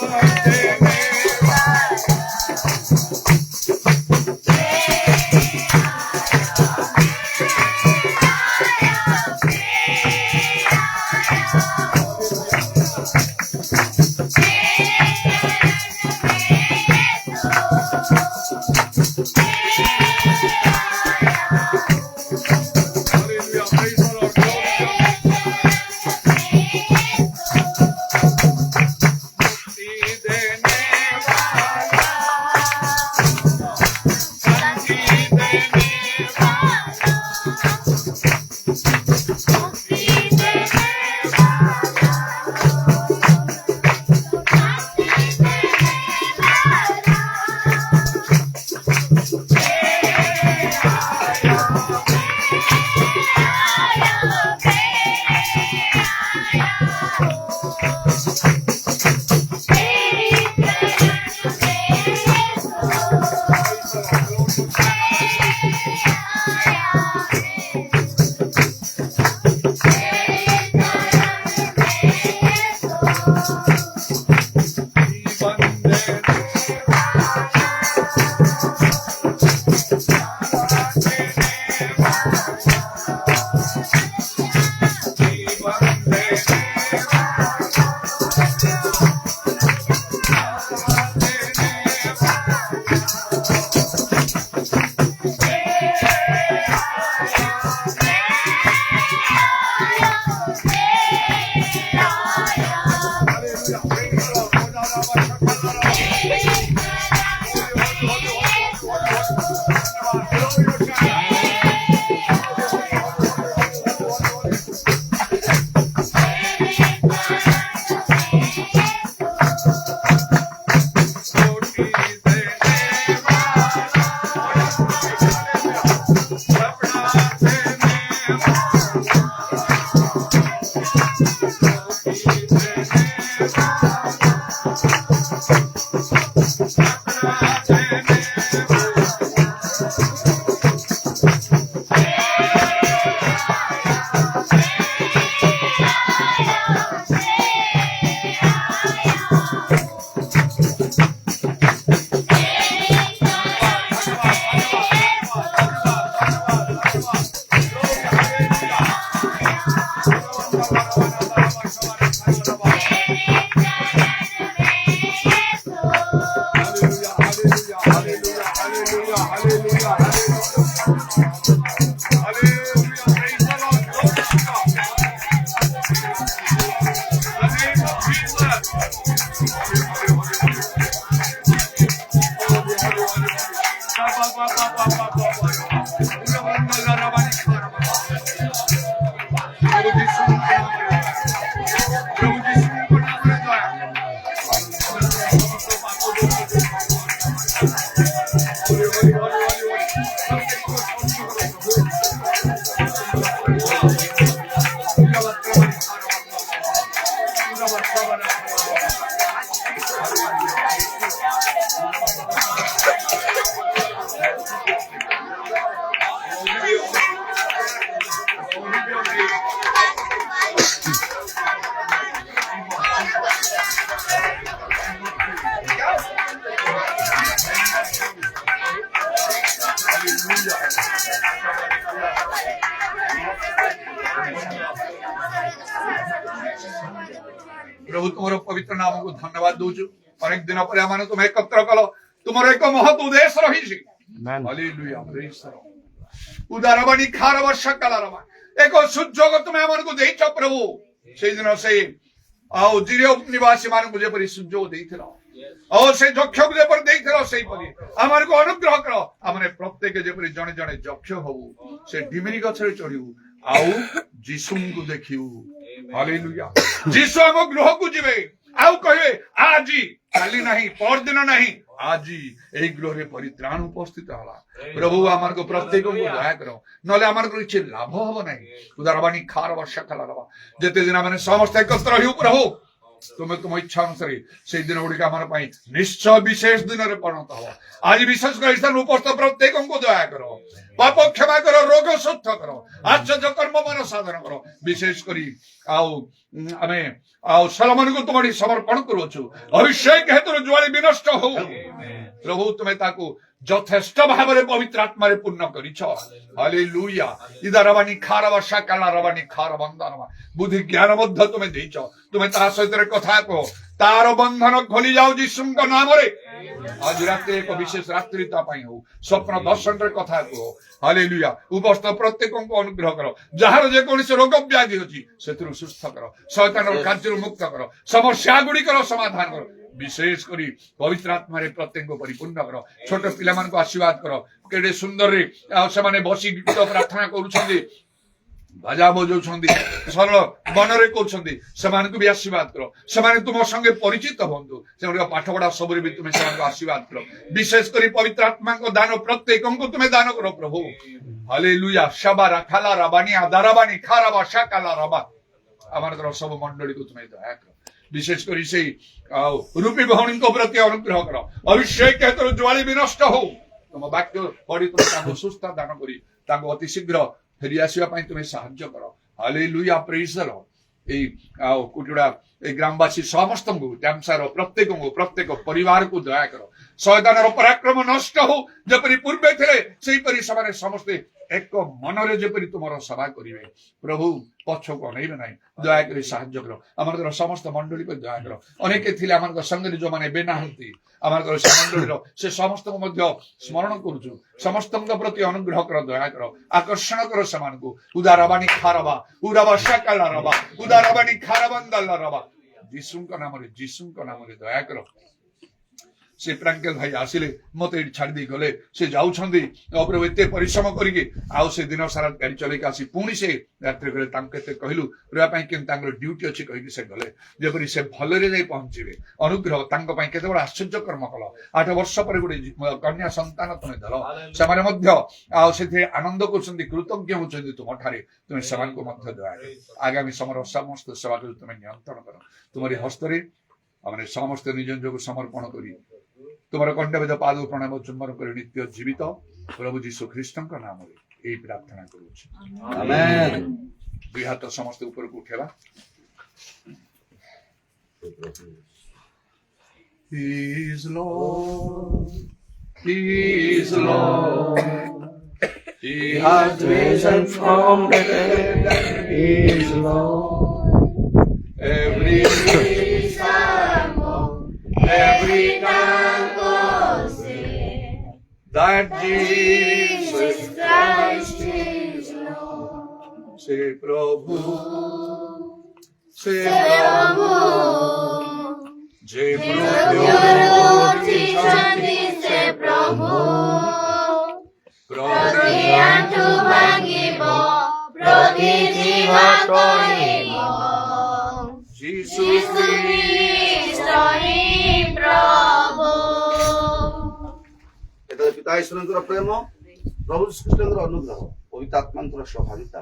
Bye. ନାମକୁ ଧନ୍ୟବାଦ ଦଉଛୁ। ଅନେକ ଦିନ ପରେ ଆମେ ତୁମେ ଏକତ୍ର କଲ, ତୁମର ଏକ ମହତ୍ ଉଦ୍ଦେଶ୍ୟ ରହିଛି। Hallelujah, praise the Lord. ଉଦାରବାଣୀ ଖାର ବର୍ଷା କାଲାରବା ଏକ ସୁଯୋଗ ତୁମେ ଆମକୁ ଦେଇଛ ପ୍ରଭୁ। ସେଇଦିନ ସେଇ ଆଉ ଜିରିୟ ନିବାସୀ ମାନଙ୍କୁ ଯେପରି ସୁଯୋଗ ଦେଇଥିଲ, ଆଉ ସେ ଯକ୍ଷକୁ ଯେପରି ଦେଇଥିଲ, ସେଇପରି ଆମକୁ ଅନୁଗ୍ରହ କର। ଆମେ ପ୍ରତ୍ୟେକ ଯେପରି ଜଣେ ଜଣେ ଯକ୍ଷ ହବୁ, ସେ ଡିମିରି ଗଛରେ ଚଢିବୁ, ଆଉ ଯୀଶୁଙ୍କୁ ଦେଖିବୁ। ହାଲେଲୁୟା। ଯୀଶୁ ଆମ ଗୃହକୁ ଯିବେ, ଆଉ କହିବେ ଆଜି, କାଲି ନାହିଁ, ପରଦିନ ନାହିଁ, ଆଜି এই গৃহে পরিত্রাণ উপস্থিত হলা। প্রভু আমাকে প্রত্যেকଙ୍କୁ দয়া কর, নলে আমার কিছু লাভ হব নাই। উদারবাণী খার বর্ষা খেলা দেবা যেতে দিন আমি সমস্ত একত্র হইব প্রভু, তুমি তুম ইচ্ছা অনুসারে সেই দিন গুড়িক আমার নিশ্চয় বিশেষ দিনের পরিণত হব। আজ বিশেষ করে স্থান উপস্থিত প্রত্যেকଙ୍କୁ দয়া কর, পাপ ক্ষমা কর, রোগ সুস্থ কর, আশ্চর্য কর্ম মান সাধন কর। বিশেষ করে আমি সলমনକୁ তোমার সমর্পণ করুছু। অভিষেক হেতুর জ্বালি বিনষ্ট হও প্রভু, তুমি তাকে যথেষ্ট ভাবে পবিত্র আত্মারে পূর্ণ করিছ। হালেলুয়া। ইদারবাণী খারবা শাকালা রবাণী খার বন্ধনবা বুদ্ধি জ্ঞান মধ্য তুমি ଦେଇଛ। তুমি ତା ସହିତ କଥା କହ, ତାର ବନ୍ଧନ ଖୋଲି ଯାଉ ଯୀଶୁଙ୍କ ନାମରେ। ଆଜି ରାତି ଏକ ବିଶେଷ ରାତ୍ରି ତା ପାଇଁ ହଉ, ସ୍ୱପ୍ନ ଦର୍ଶନରେ କଥା କୁହ। ହାଲେଲୁୟା। ଉପସ୍ଥିତ ପ୍ରତ୍ୟେକଙ୍କୁ ଅନୁଗ୍ରହ କର, ଯାହାର ଯେକୌଣସି ରୋଗ ବ୍ୟାଧି ଅଛି ସେଥିରୁ ସୁସ୍ଥ କର, ଶୈତାନର କାର୍ଯ୍ୟରୁ ମୁକ୍ତ କର, ସମସ୍ୟା ଗୁଡିକର ସମାଧାନ କର। ବିଶେଷ କରି ପବିତ୍ର ଆତ୍ମାରେ ପ୍ରତ୍ୟେକଙ୍କୁ ପରିପୂର୍ଣ୍ଣ କର। ଛୋଟ ପିଲାମାନଙ୍କୁ ଆଶୀର୍ବାଦ କର, କେଡେ ସୁନ୍ଦରରେ ସେମାନେ ବସି ଗୀତ ପ୍ରାର୍ଥନା କରୁଛନ୍ତି, ବାଜା ବଜାଉଛନ୍ତି, ସରଳ ମନରେ କରୁଛନ୍ତି, ସେମାନଙ୍କୁ ବି ଆଶୀର୍ବାଦ କର। ସେମାନେ ତୁମ ସଙ୍ଗେ ପରିଚିତ ହୁଅନ୍ତୁ, ସେମାନଙ୍କ ପାଠ ପଢା ସବୁରେ ବି ତୁମେ ସେମାନଙ୍କୁ ଆଶୀର୍ବାଦ କର। ବିଶେଷ କରି ପବିତ୍ର ଆତ୍ମାଙ୍କ ଦାନ ପ୍ରତ୍ୟେକଙ୍କୁ ତୁମେ ଦାନ କର ପ୍ରଭୁ। ହାଲେଲୁୟା। ଶବାରା ଖାଲାରା ବାନିଆ ଦାରାବାନି ଖାରାବା শাকালা রবা আমাদের সব মণ্ডলীକୁ ତୁମେ ଦୟା କର। ବିଶେଷ କରି ସେଇ ରୂପୀ ଭଉଣୀଙ୍କ ପ୍ରତି ଅନୁଗ୍ରହ କର। ଅଭିଷେକ ହେତୁ ଜ୍ୱାଳି ବିନଷ୍ଟ ହଉ। ତୁମ ବାକ୍ୟ ପଢି ତୁମେ ତାଙ୍କୁ ସୁସ୍ଥ ଦାନ କରି ତାଙ୍କୁ ଅତି ଶୀଘ୍ର ଫେରି ଆସିବା ପାଇଁ ତୁମେ ସାହାଯ୍ୟ କର। Hallelujah, praise the Lord. এই কুটুড়া এই গ্রামবাসী সমস্তଙ୍କୁ ট্যামসার প্রত্যেক পরিবারକୁ দয়া কর। শয়তানর পরাক্রম নষ্ট হও, যেপরি পূর্বে ଥିଲେ সেইপরি ସେମାନେ ସମସ୍ତେ ଏକ ମନରେ ଯେପରି ତୁମର ସେବା କରିବେ। ପ୍ରଭୁ ପଛକୁ ଅନେଇବେ ନାହିଁ, ଦୟାକରି ସାହାଯ୍ୟ କର। ଆମର ସମସ୍ତ ମଣ୍ଡଳୀକୁ ଦୟା କର। ଅନେକ ଥିଲେ ଆମର ସଙ୍ଗରେ ଯୋଉମାନେ ଏବେ ନାହାନ୍ତି, ଆମର ସେ ମଣ୍ଡଳୀର ସେ ସମସ୍ତଙ୍କୁ ମଧ୍ୟ ସ୍ମରଣ କରୁଛୁ। ସମସ୍ତଙ୍କ ପ୍ରତି ଅନୁଗ୍ରହ କର, ଦୟା କର, ଆକର୍ଷଣ କର ସେମାନଙ୍କୁ। ଉଦାରବାଣୀ ଖାରବା ଉରାବା শাকালা ରବା ଉଦାରବାଣୀ ଖାରବନ୍ଦାଲା ରବା ଯୀଶୁଙ୍କ ନାମରେ ଦୟା କର। ସେ ପ୍ରାଙ୍କଲ ଭାଇ ଆସିଲେ, ମତେ ଏଠି ଛାଡି ଦେଇ ଗଲେ, ସେ ଯାଉଛନ୍ତି ପ୍ରଭୁ ଏତେ ପରିଶ୍ରମ କରିକି, ଆଉ ସେ ଦିନ ସାରା ଗାଡି ଚଲେଇକି ଆସି ପୁଣି ସେ ରାତ୍ରି ଗଲେ। ତାଙ୍କୁ କେତେ କହିଲୁ ରହିବା ପାଇଁ, କିନ୍ତୁ ତାଙ୍କର ଡ୍ୟୁଟି ଅଛି କହିକି ସେ ଗଲେ, ଯେପରି ସେ ଭଲରେ ଯାଇ ପହଞ୍ଚିବେ। ଅନୁଗ୍ରହ ତାଙ୍କ ପାଇଁ କେତେ ବଡ ଆଶ୍ଚର୍ଯ୍ୟ କର୍ମ କଲ। 8 ବର୍ଷ ପରେ ଗୋଟେ କନ୍ୟା ସନ୍ତାନ ତୁମେ ଦେଲ। ସେମାନେ ମଧ୍ୟ ଆଉ ସେଥିରେ ଆନନ୍ଦ କରୁଛନ୍ତି, କୃତଜ୍ଞ ହଉଛନ୍ତି ତୁମଠାରେ। ତୁମେ ସେମାନଙ୍କୁ ମଧ୍ୟ ଦୟା କର। ଆଗାମୀ ସମୟର ସମସ୍ତ ସେବାକୁ ତୁମେ ନିୟନ୍ତ୍ରଣ କର। ତୁମରି ହସ୍ତରେ ଆମେ ସମସ୍ତେ ନିଜ ନିଜକୁ ସମର୍ପଣ କରି ତୁମର କଣ୍ଠବେଦ ପାଦ ପ୍ରଣାମ ଚୁମ୍ବନ କରି ନିତ୍ୟ ଜୀବିତ ପ୍ରଭୁ ଯୀଶୁ ଖ୍ରୀଷ୍ଟଙ୍କ ନାମରେ ଏହି ପ୍ରାର୍ଥନା କରୁଛି, ଆମେନ୍। ଦୁଇ ହାତ ସମସ୍ତେ ଉପରକୁ ଉଠେଇବା। He is Lord, He is Lord, He has risen from the dead, He is Lord. Every tongue will say that Jesus Christ is Lord. Say Prabhu, say Prabhu, Jai Prabhu, Prabhu, Jesus ପିତା ଈଶ୍ୱରଙ୍କର ପ୍ରେମ, ପ୍ରଭୁ ଶ୍ରୀକୃଷ୍ଣଙ୍କର ଅନୁଗ୍ରହ, ପବିତ୍ର ଆତ୍ମାଙ୍କର ସହଭାଗିତା,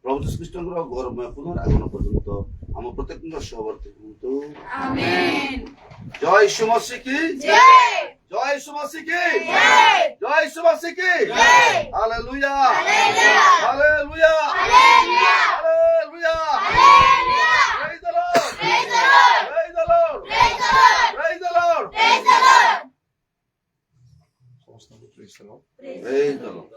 ପ୍ରଭୁ ଶ୍ରୀକୃଷ୍ଣଙ୍କର ଗୌରବମୟ ପୁନରାଗମନ ପର୍ଯ୍ୟନ୍ତ ଆମ ପ୍ରତ୍ୟେକଙ୍କ ସହବର୍ତ୍ତୀ ହୁଅନ୍ତୁ। ଆମେନ୍। ଜୟ ଯୀଶୁ ମସିହ କି ଜୟ, ଜୟ ଯୀଶୁ ମସିହ କି ଜୟ, ଜୟ ଯୀଶୁ ମସିହ କି ଜୟ। Hallelujah, hallelujah, hallelujah, hallelujah, hallelujah, hallelujah. Praise the Lord, ପ୍ରେଜ୍ ଦ ଲର୍ଡ, ପ୍ରେଜ୍ ଦ ଲର୍ଡ, ପ୍ରେଜ୍ ଦ ଲର୍ଡ, ପ୍ରେଜ୍ ଦ ଲର୍ଡ, ପ୍ରେଜ୍ ଦ ଲର୍ଡ। ସମସ୍ତଙ୍କୁ ପ୍ରେଜ୍ the Lord. Praise the Lord.